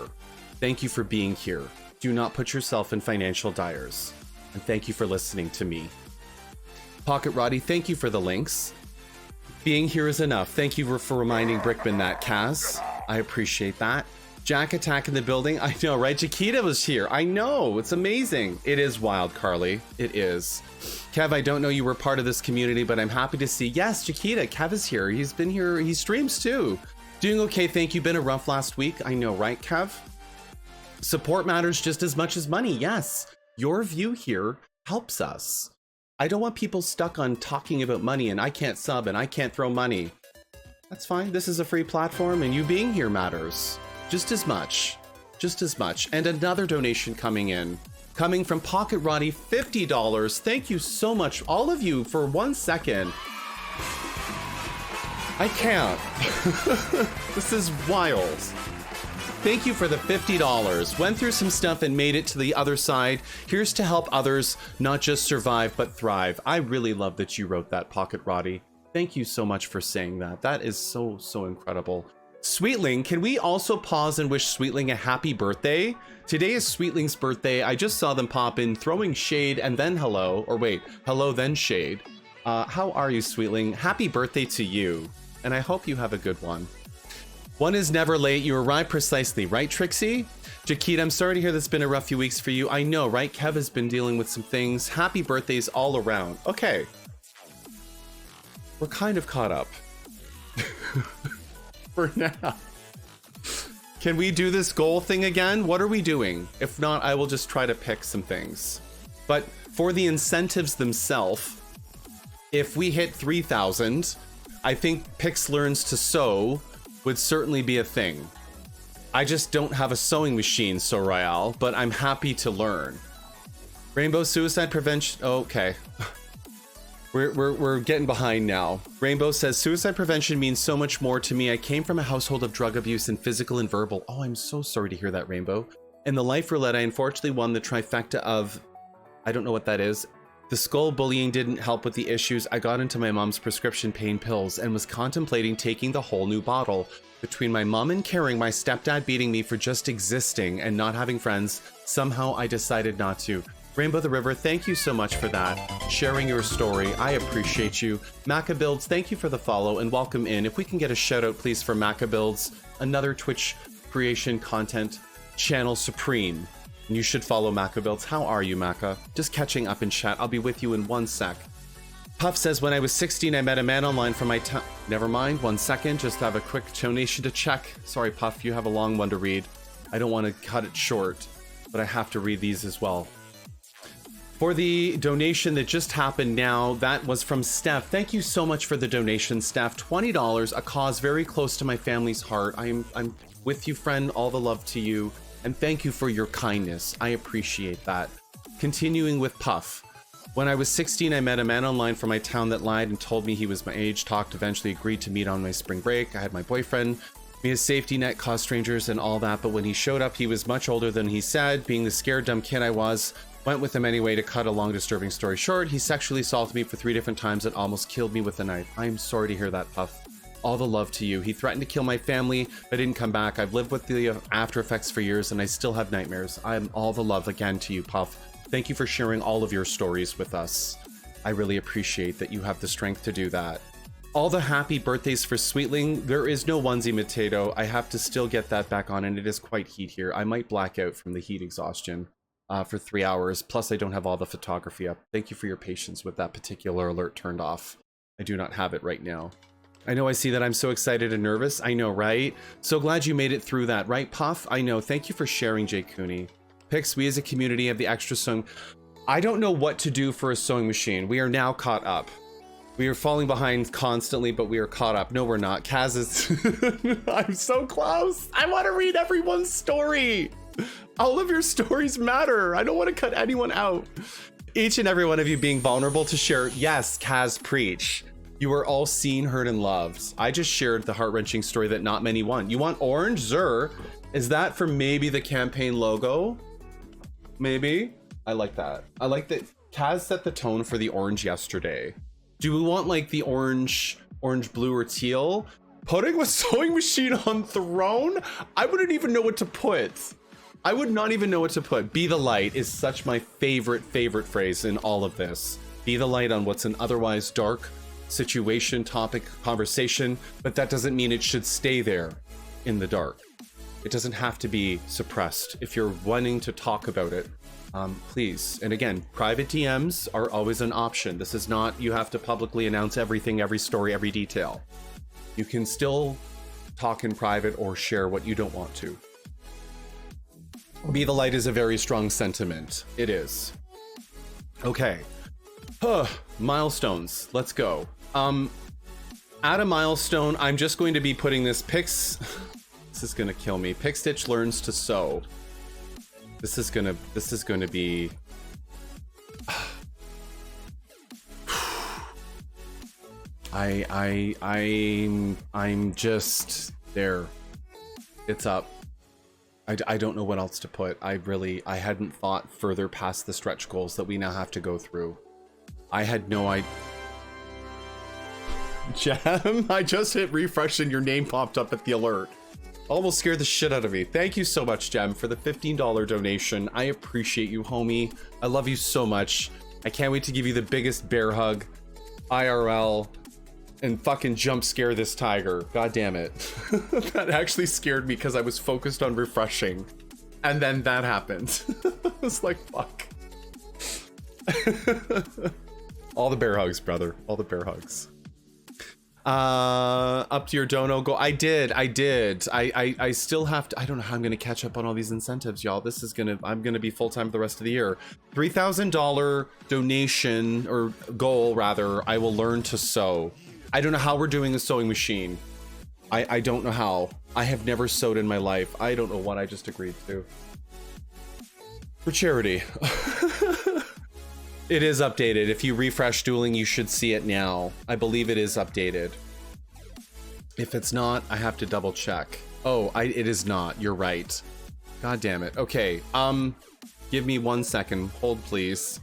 Thank you for being here. Do not put yourself in financial dires. And thank you for listening to me. Pocket Roddy, thank you for the links. Being here is enough. Thank you for reminding Brickman that, Kaz. I appreciate that. Jack Attack in the building. I know, right? Chiquita was here. I know. It's amazing. It is wild, Carly. It is. Kev, I don't know you were part of this community, but I'm happy to see. Yes, Chiquita. Kev is here. He's been here. He streams too. Doing okay. Thank you. Been a rough last week. I know, right, Kev? Support matters just as much as money. Yes. Your view here helps us. I don't want people stuck on talking about money and I can't sub and I can't throw money. That's fine. This is a free platform and you being here matters. Just as much. Just as much. And another donation coming in. Coming from Pocket Roddy, $50. Thank you so much, all of you, for 1 second. I can't. This is wild. Thank you for the $50. Went through some stuff and made it to the other side. Here's to help others not just survive, but thrive. I really love that you wrote that, Pocket Roddy. Thank you so much for saying that. That is so, so incredible. Sweetling, can we also pause and wish Sweetling a happy birthday? Today is Sweetling's birthday. I just saw them pop in, throwing shade and then hello, or wait, hello then shade. How are you, Sweetling? Happy birthday to you, and I hope you have a good one. One is never late. You arrive precisely, right, Trixie? Jakita, I'm sorry to hear that's been a rough few weeks for you. I know, right? Kev has been dealing with some things. Happy birthdays all around. Okay. We're kind of caught up. For now. Can we do this goal thing again? What are we doing? If not, I will just try to pick some things. But for the incentives themselves, if we hit 3,000, I think Pix Learns to Sew would certainly be a thing. I just don't have a sewing machine, So Royale, but I'm happy to learn. Rainbow suicide prevention. Okay. We're getting behind now. Rainbow says, suicide prevention means so much more to me. I came from a household of drug abuse and physical and verbal. Oh, I'm so sorry to hear that, Rainbow. In the life roulette, I unfortunately won the trifecta of, I don't know what that is. The skull bullying didn't help with the issues. I got into my mom's prescription pain pills and was contemplating taking the whole new bottle. Between my mom and caring, my stepdad beating me for just existing and not having friends, somehow I decided not to. Rainbow the River, thank you so much for that. Sharing your story, I appreciate you. Maca Builds, thank you for the follow and welcome in. If we can get a shout out, please, for Maca Builds, another Twitch creation content channel supreme. And you should follow Maca Builds. How are you, Maca? Just catching up in chat. I'll be with you in 1 sec. Puff says, when I was 16, I met a man online from my town. Never mind, 1 second. Just have a quick donation to check. Sorry, Puff, you have a long one to read. I don't want to cut it short, but I have to read these as well. For the donation that just happened now, that was from Steph. Thank you so much for the donation, Steph. $20, a cause very close to my family's heart. I'm with you, friend. All the love to you. And thank you for your kindness. I appreciate that. Continuing with Puff. When I was 16, I met a man online from my town that lied and told me he was my age, talked, eventually agreed to meet on my spring break. I had my boyfriend, me a safety net, caused strangers and all that. But when he showed up, he was much older than he said. Being the scared, dumb kid I was, went with him anyway. To cut a long, disturbing story short, he sexually assaulted me for 3 different times and almost killed me with a knife. I'm sorry to hear that, Puff. All the love to you. He threatened to kill my family, but didn't come back. I've lived with the after effects for years and I still have nightmares. I'm all the love again to you, Puff. Thank you for sharing all of your stories with us. I really appreciate that you have the strength to do that. All the happy birthdays for Sweetling. There is no onesie potato. I have to still get that back on and it is quite heat here. I might black out from the heat exhaustion for 3 hours. Plus I don't have all the photography up. Thank you for your patience with that particular alert turned off. I do not have it right now. I know I see that I'm so excited and nervous. I know, right? So glad you made it through that, right, Puff? I know. Thank you for sharing, Jay Cooney. Pix, we as a community have the extra sewing. I don't know what to do for a sewing machine. We are now caught up. We are falling behind constantly, but we are caught up. No, we're not. Kaz is... I'm so close. I want to read everyone's story. All of your stories matter. I don't want to cut anyone out. Each and every one of you being vulnerable to share. Yes, Kaz, preach. You were all seen, heard, and loved. I just shared the heart-wrenching story that not many want. You want orange? Zer. Is that for maybe the campaign logo? Maybe? I like that. I like that Kaz set the tone for the orange yesterday. Do we want like the orange, blue, or teal? Putting a sewing machine on throne? I wouldn't even know what to put. I would not even know what to put. Be the light is such my favorite phrase in all of this. Be the light on what's an otherwise dark situation, topic, conversation, but that doesn't mean it should stay there in the dark. It doesn't have to be suppressed. If you're wanting to talk about it, please. And again, private DMs are always an option. This is not, you have to publicly announce everything, every story, every detail. You can still talk in private or share what you don't want to. Be the light is a very strong sentiment. It is. Okay. Milestones. Let's go. At a milestone, I'm just going to be putting this Pix. This is gonna kill me. Pix Stitch Learns to Sew. This is gonna be. I'm just there. It's up. I don't know what else to put. I hadn't thought further past the stretch goals that we now have to go through. I had no idea. Gem, I just hit refresh and your name popped up at the alert. Almost scared the shit out of me. Thank you so much, Gem, for the $15 donation. I appreciate you, homie. I love you so much. I can't wait to give you the biggest bear hug IRL and fucking jump scare this tiger. God damn it. That actually scared me because I was focused on refreshing. And then that happened. I was like, fuck. All the bear hugs, brother. All the bear hugs. Up to your dono goal. I did. I still have to. I don't know how I'm gonna catch up on all these incentives, y'all. This is I'm gonna be full-time for the rest of the year. $3,000 donation, or goal rather. I will learn to sew. I don't know how we're doing a sewing machine. I don't know how. I have never sewed in my life. I don't know what I just agreed to. For charity. It is updated. If you refresh dueling, you should see it now. I believe it is updated. If it's not, I have to double check. Oh, it is not. You're right. God damn it. Okay. Give me 1 second. Hold, please.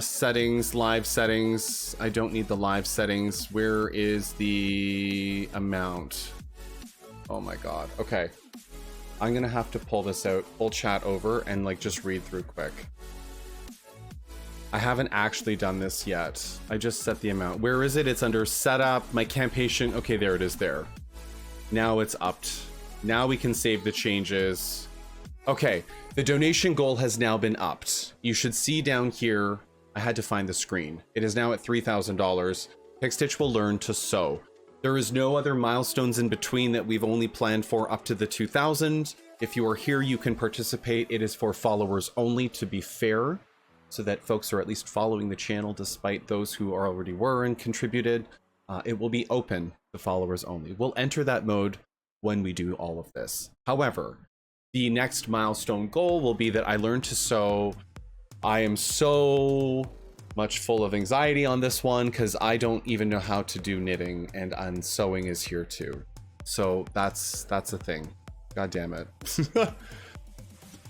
Settings, live settings. I don't need the live settings. Where is the amount? Oh my God. Okay. I'm gonna have to pull this out, pull chat over, and like just read through quick. I haven't actually done this yet. I just set the amount. Where is it? It's under setup, my campaign. Okay, there it is there. Now it's upped. Now we can save the changes. Okay, the donation goal has now been upped. You should see down here, I had to find the screen. It is now at $3,000. Pickstitch will learn to sew. There is no other milestones in between that we've only planned for up to the 2,000. If you are here, you can participate. It is for followers only, to be fair, so that folks are at least following the channel despite those who already were and contributed. It will be open to followers only. We'll enter that mode when we do all of this. However, the next milestone goal will be that I learn to sew. I am so much full of anxiety on this one because I don't even know how to do knitting, and sewing is here too. So that's a thing. God damn it.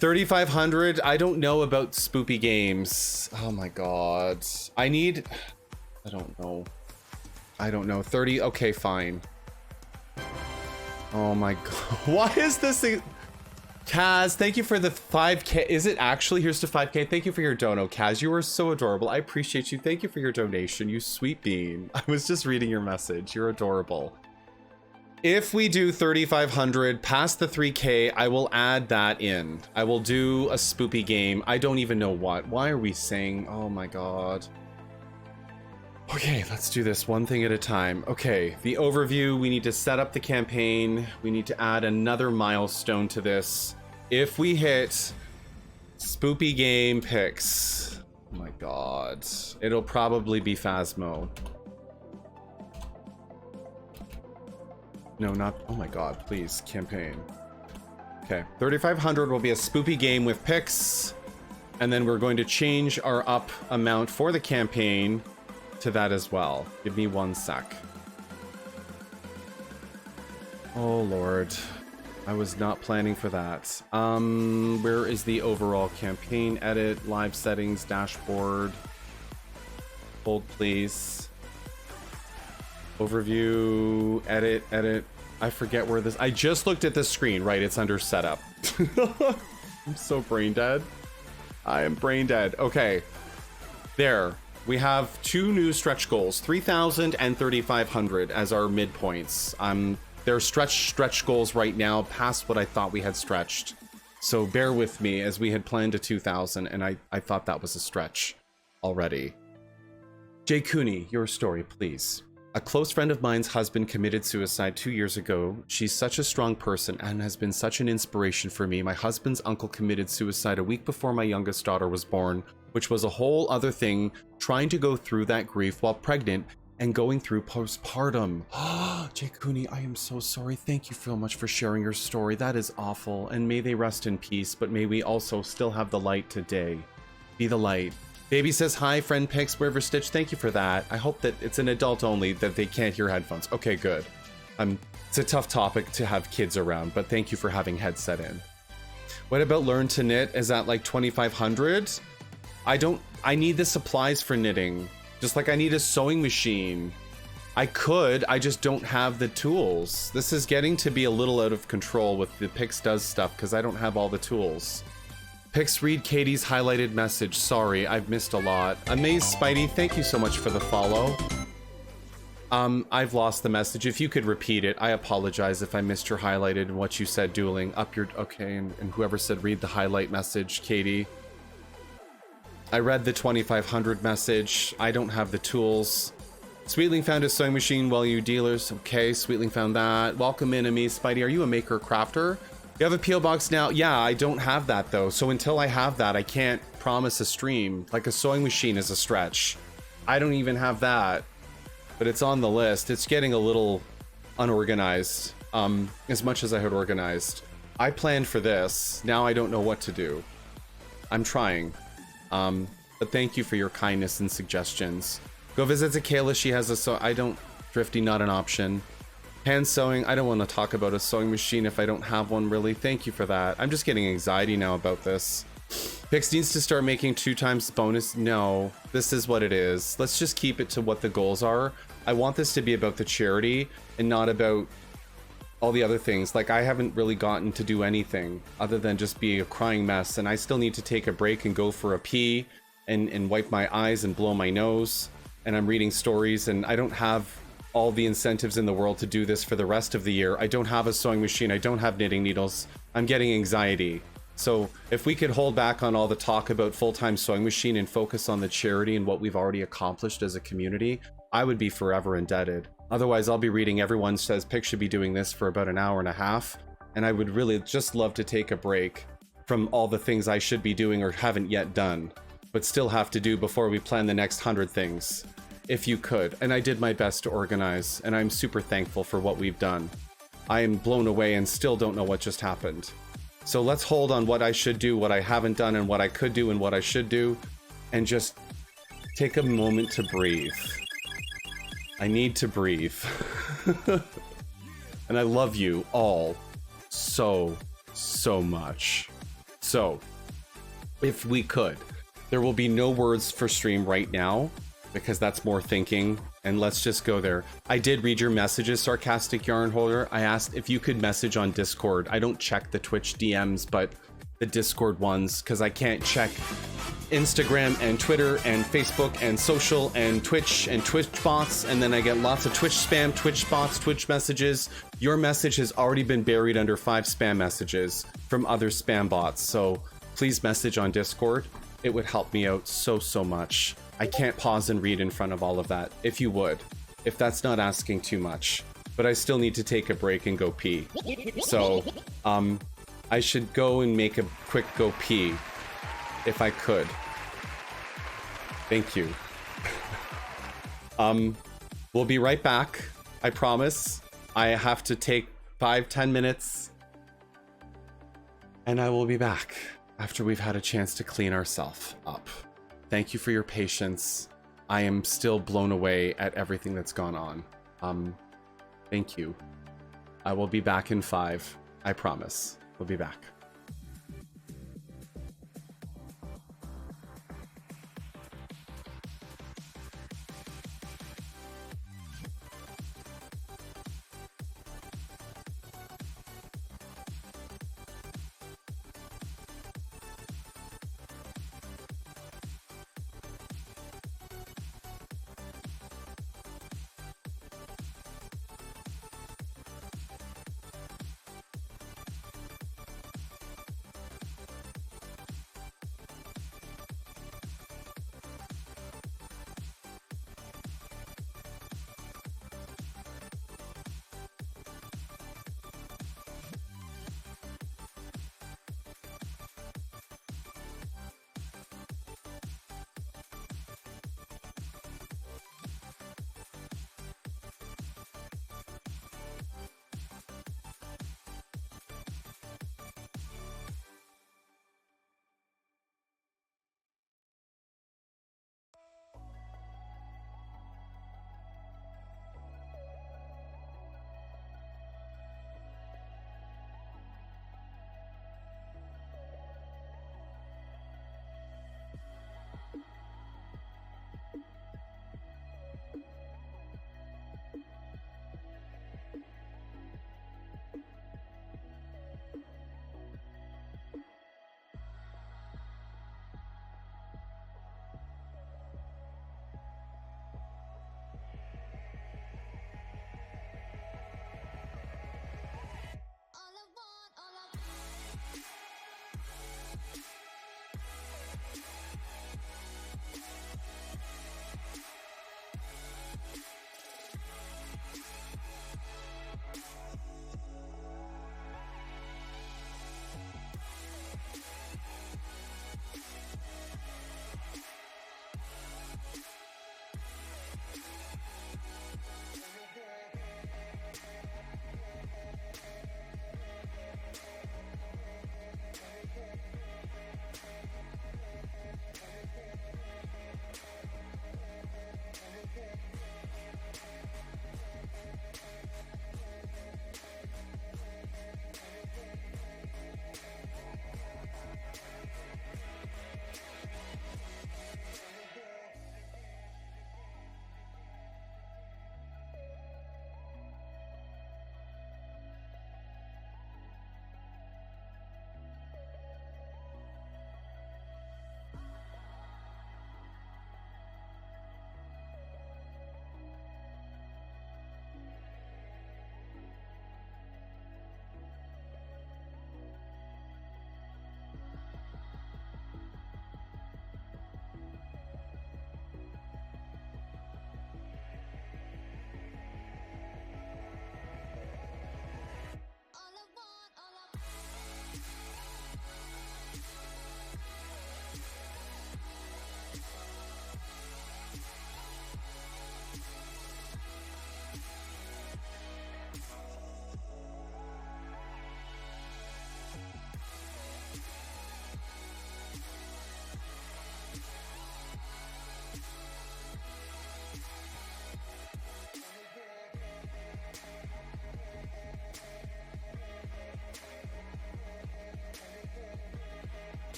3,500. I don't know about spoopy games. Oh my God. I don't know. 30. Okay, fine. Oh my God. Why is this thing? Kaz, thank you for the 5K. Is it actually? Here's to 5K. Thank you for your dono, Kaz. You are so adorable. I appreciate you. Thank you for your donation, you sweet bean. I was just reading your message. You're adorable. If we do 3,500 past the 3K, I will add that in. I will do a spoopy game. I don't even know what. Why are we saying? Oh my God. Okay, let's do this one thing at a time. Okay, the overview, we need to set up the campaign. We need to add another milestone to this. If we hit spoopy game picks, oh my God, it'll probably be Phasmo. No, not, oh my God, please, campaign. Okay, 3,500 will be a spoopy game with picks. And then we're going to change our up amount for the campaign to that as well. Give me 1 sec. Oh Lord, I was not planning for that. Where is the overall campaign? Edit, live settings, dashboard. Hold please. Overview, edit. I forget where this, I just looked at the screen, right? It's under setup. I'm so brain dead. I am brain dead. Okay, there. We have 2 new stretch goals, 3,000 and 3,500 as our midpoints. They're stretch goals right now, past what I thought we had stretched. So bear with me, as we had planned a 2,000, and I thought that was a stretch already. Jay Cooney, your story, please. A close friend of mine's husband committed suicide 2 years ago. She's such a strong person and has been such an inspiration for me. My husband's uncle committed suicide a week before my youngest daughter was born, which was a whole other thing, trying to go through that grief while pregnant and going through postpartum. Jay Cooney, I am so sorry. Thank you so much for sharing your story. That is awful, and may they rest in peace, but may we also still have the light today. Be the light. Baby says hi, friend pics, River Stitch. Thank you for that. I hope that it's an adult only, that they can't hear headphones. Okay, good. It's a tough topic to have kids around, but thank you for having headset in. What about learn to knit? Is that like 2,500? I need the supplies for knitting. Just like I need a sewing machine. I just don't have the tools. This is getting to be a little out of control with the Pix Does stuff because I don't have all the tools. Pix, read Katie's highlighted message. Sorry, I've missed a lot. Amazed Spidey, thank you so much for the follow. I've lost the message. If you could repeat it, I apologize if I missed your highlighted and what you said dueling. Up your... Okay, and whoever said read the highlight message, Katie. I read the 2500 message. I don't have the tools. Sweetling found a sewing machine while you dealers. Okay, Sweetling found that. Welcome in, Amazed Spidey. Are you a maker crafter? You have a P.O. box now? Yeah, I don't have that though. So until I have that, I can't promise a stream. Like a sewing machine is a stretch. I don't even have that. But it's on the list. It's getting a little unorganized. As much as I had organized. I planned for this. Now I don't know what to do. I'm trying. But thank you for your kindness and suggestions. Go visit Zakayla. She has a I don't... Thrifty, not an option. Hand sewing. I don't want to talk about a sewing machine if I don't have one, really. Thank you for that. I'm just getting anxiety now about this. Pix needs to start making 2 times bonus. No, this is what it is. Let's just keep it to what the goals are. I want this to be about the charity and not about all the other things. Like, I haven't really gotten to do anything other than just be a crying mess, and I still need to take a break and go for a pee and wipe my eyes and blow my nose. And I'm reading stories, and I don't have all the incentives in the world to do this for the rest of the year. I don't have a sewing machine. I don't have knitting needles. I'm getting anxiety. So if we could hold back on all the talk about full-time sewing machine and focus on the charity and what we've already accomplished as a community, I would be forever indebted. Otherwise, I'll be reading everyone says Pick should be doing this for about an hour and a half. And I would really just love to take a break from all the things I should be doing or haven't yet done, but still have to do before we plan the next 100 things. If you could. And I did my best to organize, and I'm super thankful for what we've done. I am blown away and still don't know what just happened. So let's hold on what I should do, what I haven't done, and what I could do and what I should do, and just take a moment to breathe. I need to breathe. And I love you all so, so much. So, if we could, there will be no words for stream right now, because that's more thinking, and let's just go there. I did read your messages, Sarcastic Yarn Holder. I asked if you could message on Discord. I don't check the Twitch DMs, but the Discord ones, because I can't check Instagram and Twitter and Facebook and social and Twitch bots, and then I get lots of Twitch spam, Twitch bots, Twitch messages. Your message has already been buried under 5 spam messages from other spam bots, so please message on Discord. It would help me out so, so much. I can't pause and read in front of all of that, if you would. If that's not asking too much. But I still need to take a break and go pee. So, I should go and make a quick go pee. If I could. Thank you. We'll be right back. I promise. I have to take 5-10 minutes. And I will be back after we've had a chance to clean ourselves up. Thank you for your patience. I am still blown away at everything that's gone on. Thank you. I will be back in 5. I promise. We'll be back.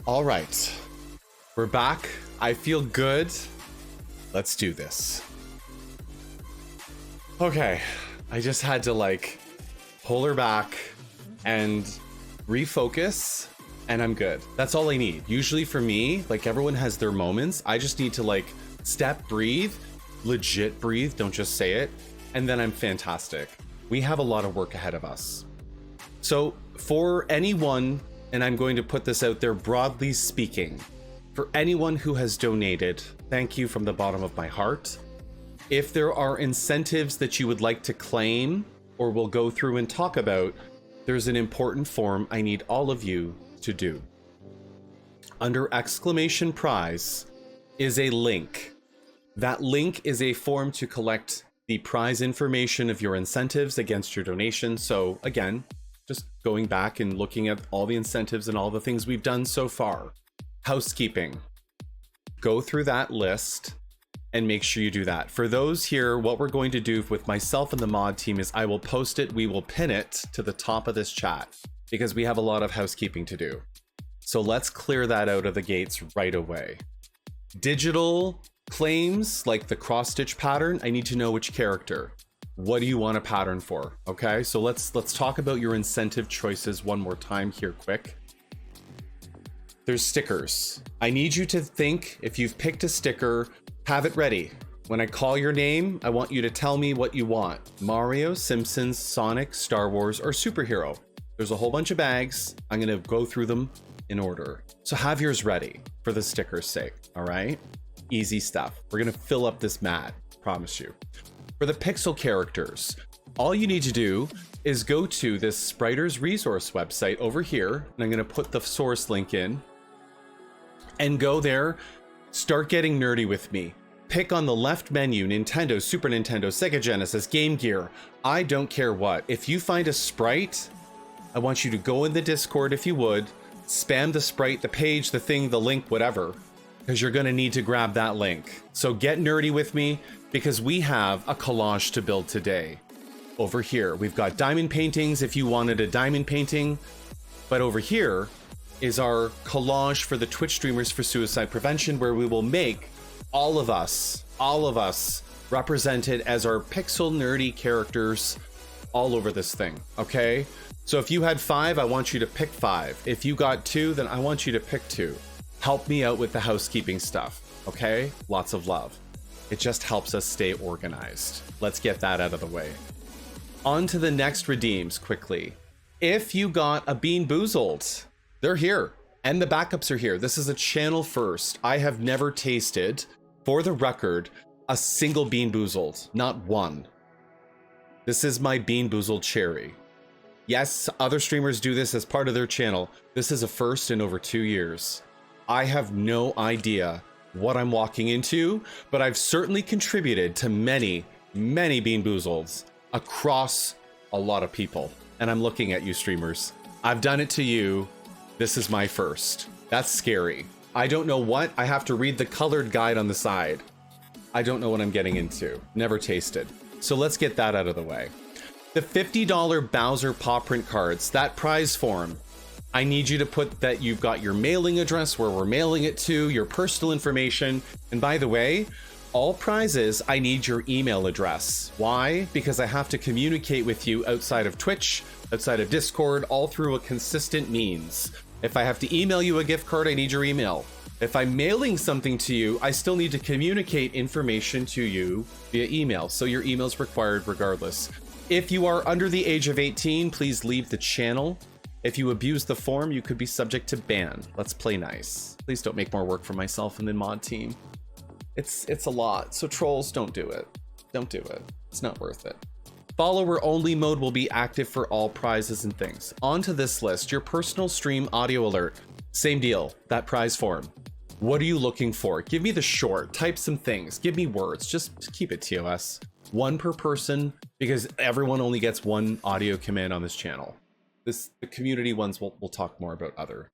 All right, we're back. I feel good. Let's do this. Okay, I just had to like pull her back and refocus, and I'm good. That's all I need. Usually for me, like everyone has their moments. I just need to like step, breathe, legit breathe, don't just say it, and then I'm fantastic. We have a lot of work ahead of us. So for anyone, and I'm going to put this out there broadly speaking, for anyone who has donated, thank you from the bottom of my heart. If there are incentives that you would like to claim or we'll go through and talk about, there's an important form I need all of you to do. Under exclamation prize is a link. That link is a form to collect the prize information of your incentives against your donation. So again, just going back and looking at all the incentives and all the things we've done so far. Housekeeping. Go through that list and make sure you do that. For those here, what we're going to do with myself and the mod team is I will post it, we will pin it to the top of this chat because we have a lot of housekeeping to do. So let's clear that out of the gates right away. Digital claims like the cross stitch pattern, I need to know which character. What do you want a pattern for? Okay, so let's talk about your incentive choices one more time here quick. There's stickers. I need you to think, if you've picked a sticker, have it ready. When I call your name, I want you to tell me what you want. Mario, Simpsons, Sonic, Star Wars, or superhero. There's a whole bunch of bags. I'm gonna go through them in order. So have yours ready for the sticker's sake, all right? Easy stuff. We're gonna fill up this mat, promise you. For the pixel characters, all you need to do is go to this Spriters resource website over here, and I'm going to put the source link in, and go there, start getting nerdy with me. Pick on the left menu, Nintendo, Super Nintendo, Sega Genesis, Game Gear, I don't care what. If you find a sprite, I want you to go in the Discord if you would, spam the sprite, the page, the thing, the link, whatever, because you're going to need to grab that link. So get nerdy with me, because we have a collage to build today. Over here, we've got diamond paintings if you wanted a diamond painting, but over here is our collage for the Twitch streamers for suicide prevention, where we will make all of us represented as our pixel nerdy characters all over this thing, okay? So if you had 5, I want you to pick 5. If you got 2, then I want you to pick 2. Help me out with the housekeeping stuff, okay? Lots of love. It just helps us stay organized. Let's get that out of the way. On to the next redeems quickly. If you got a Bean Boozled, they're here. And the backups are here. This is a channel first. I have never tasted, for the record, a single Bean Boozled. Not one. This is my Bean Boozled cherry. Yes, other streamers do this as part of their channel. This is a first in over 2 years. I have no idea what I'm walking into, but I've certainly contributed to many, many Bean Boozleds across a lot of people. And I'm looking at you streamers. I've done it to you. This is my first. That's scary. I don't know what. I have to read the colored guide on the side. I don't know what I'm getting into. Never tasted. So let's get that out of the way. The $50 Bowser paw print cards, that prize form, I need you to put that you've got your mailing address, where we're mailing it to, your personal information. And by the way, all prizes, I need your email address. Why? Because I have to communicate with you outside of Twitch, outside of Discord, all through a consistent means. If I have to email you a gift card, I need your email. If I'm mailing something to you, I still need to communicate information to you via email. So your email is required regardless. If you are under the age of 18, please leave the channel. If you abuse the form, you could be subject to ban. Let's play nice. Please don't make more work for myself and the mod team. It's a lot, so trolls, don't do it. Don't do it. It's not worth it. Follower only mode will be active for all prizes and things. Onto this list, your personal stream audio alert. Same deal, that prize form. What are you looking for? Give me the short, type some things, give me words, just keep it TOS. One per person, because everyone only gets one audio command on this channel. The community ones we'll talk more about other.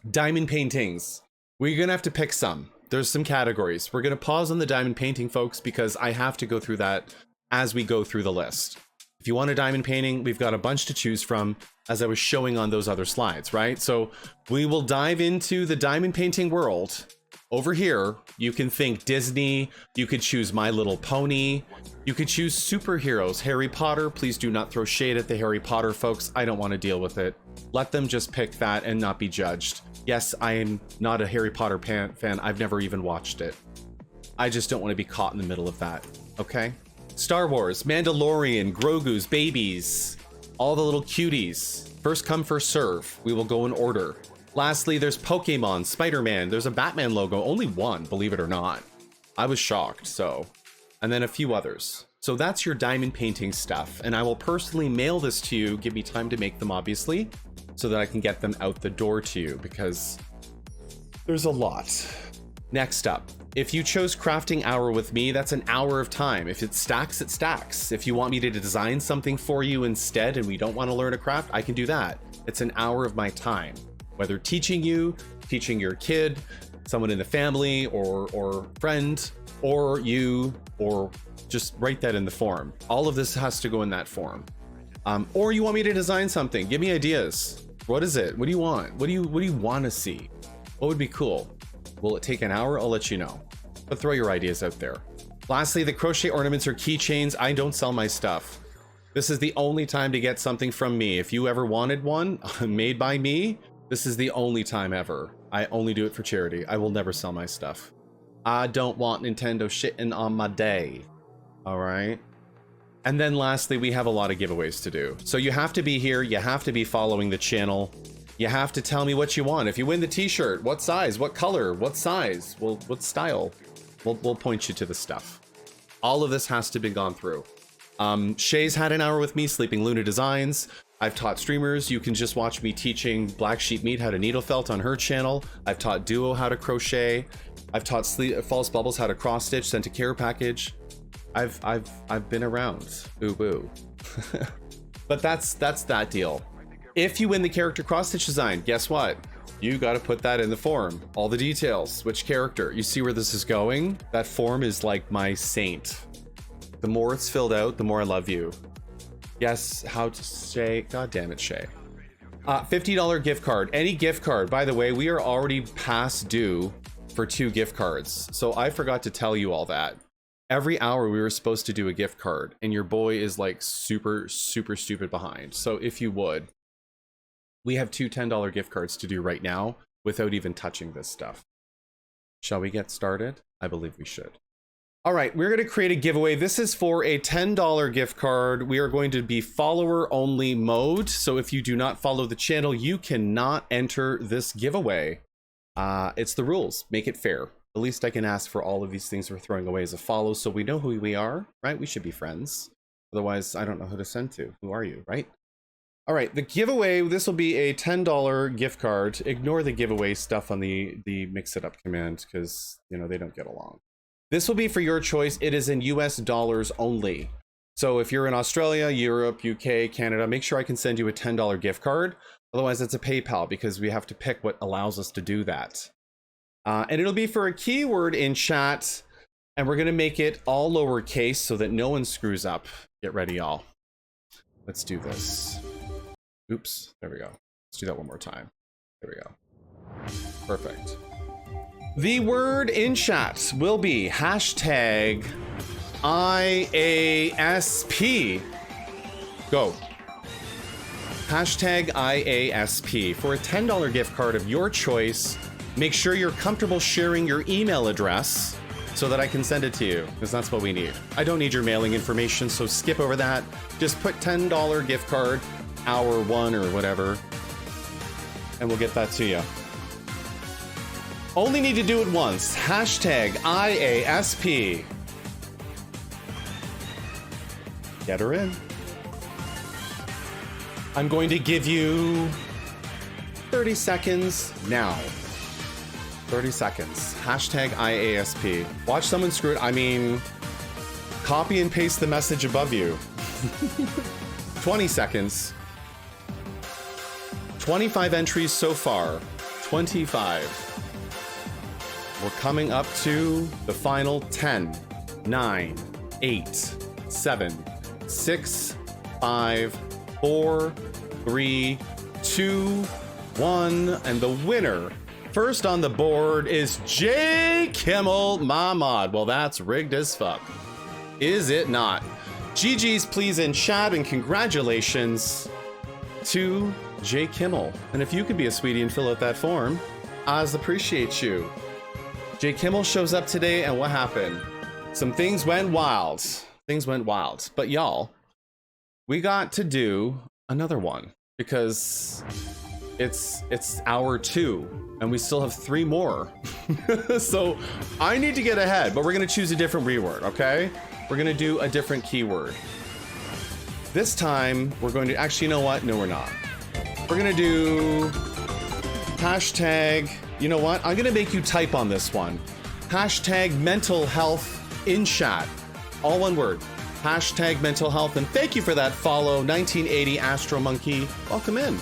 Diamond paintings. We're gonna have to pick some. There's some categories. We're gonna pause on the diamond painting, folks, because I have to go through that as we go through the list. If you want a diamond painting, we've got a bunch to choose from, as I was showing on those other slides, right? So we will dive into the diamond painting world. Over here, you can think Disney, you could choose My Little Pony, you could choose superheroes, Harry Potter. Please do not throw shade at the Harry Potter folks. I don't want to deal with it. Let them just pick that and not be judged. Yes, I am not a Harry Potter fan. I've never even watched it. I just don't want to be caught in the middle of that, okay? Star Wars, Mandalorian, Grogu's, babies, all the little cuties. First come, first serve. We will go in order. Lastly, there's Pokemon, Spider-Man. There's a Batman logo, only one, believe it or not. I was shocked, so. And then a few others. So that's your diamond painting stuff. And I will personally mail this to you. Give me time to make them, obviously, so that I can get them out the door to you, because there's a lot. Next up, if you chose crafting hour with me, that's an hour of time. If it stacks, it stacks. If you want me to design something for you instead and we don't want to learn a craft, I can do that. It's an hour of my time. Whether teaching you, teaching your kid, someone in the family, or friend, or you, or just write that in the form. All of this has to go in that form. Or you want me to design something? Give me ideas. What is it? What do you want? What do you want to see? What would be cool? Will it take an hour? I'll let you know. But throw your ideas out there. Lastly, the crochet ornaments or keychains. I don't sell my stuff. This is the only time to get something from me. If you ever wanted one made by me, this is the only time ever. I only do it for charity. I will never sell my stuff. I don't want Nintendo shitting on my day. All right. And then lastly, we have a lot of giveaways to do. So you have to be here. You have to be following the channel. You have to tell me what you want. If you win the t-shirt, what size, what color, what size, well, what style, we'll point you to the stuff. All of this has to be gone through. Shay's had an hour with me, Sleeping Luna Designs. I've taught streamers. You can just watch me teaching Black Sheep Meat how to needle felt on her channel. I've taught Duo how to crochet. I've taught False Bubbles how to cross stitch, sent a care package. I've been around. Ooh woo. But that's that deal. If you win the character cross stitch design, guess what? You got to put that in the form. All the details, which character. You see where this is going? That form is like my saint. The more it's filled out, the more I love you. Yes, how to say, god damn it, Shay. $50 gift card, any gift card. By the way, we are already past due for 2 gift cards. So I forgot to tell you all that. Every hour we were supposed to do a gift card and your boy is like super stupid behind. So if you would, we have 2 $10 gift cards to do right now without even touching this stuff. Shall we get started? I believe we should. All right, we're going to create a giveaway. This is for a $10 gift card. We are going to be follower only mode. So if you do not follow the channel, you cannot enter this giveaway. It's the rules. Make it fair. The least I can ask for all of these things we're throwing away is a follow, so we know who we are, right? We should be friends. Otherwise, I don't know who to send to. Who are you, right? All right, the giveaway, this will be a $10 gift card. Ignore the giveaway stuff on the mix it up command because, you know, they don't get along. This will be for your choice. It is in US dollars only. So if you're in Australia, Europe, UK, Canada, make sure I can send you a $10 gift card. Otherwise, it's a PayPal because we have to pick what allows us to do that. And it'll be for a keyword in chat. And we're going to make it all lowercase so that no one screws up. Get ready, y'all. Let's do this. Oops, there we go. Let's do that one more time. There we go. Perfect. The word in chat will be hashtag IASP. Go. Hashtag IASP for a $10 gift card of your choice. Make sure you're comfortable sharing your email address so that I can send it to you, because that's what we need. I don't need your mailing information, so skip over that. Just put $10 gift card, hour one or whatever, and we'll get that to you. Only need to do it once. Hashtag IASP. Get her in. I'm going to give you 30 seconds now. 30 seconds. Hashtag IASP. Watch someone screw it. I mean, copy and paste the message above you. 20 seconds. 25 entries so far. 25. We're coming up to the final 10, 9, 8, 7, 6, 5, 4, 3, 2, 1, and the winner first on the board is J. Kimmel Mahmoud. Well, that's rigged as fuck. Is it not? GG's please in chat and congratulations to J. Kimmel. And if you could be a sweetie and fill out that form, Oz appreciates you. J. Kimmel shows up today, and what happened? Some things went wild. Things went wild. But y'all, we got to do another one because it's hour 2, and we still have 3 more. So I need to get ahead, but we're gonna choose a different reword, okay? We're gonna do a different keyword. This time, we're going to, actually, you know what? No, we're not. We're gonna do hashtag, you know what? I'm gonna make you type on this one. Hashtag mental health in chat. All one word. Hashtag mental health. And thank you for that follow, 1980 Astro Monkey. Welcome in.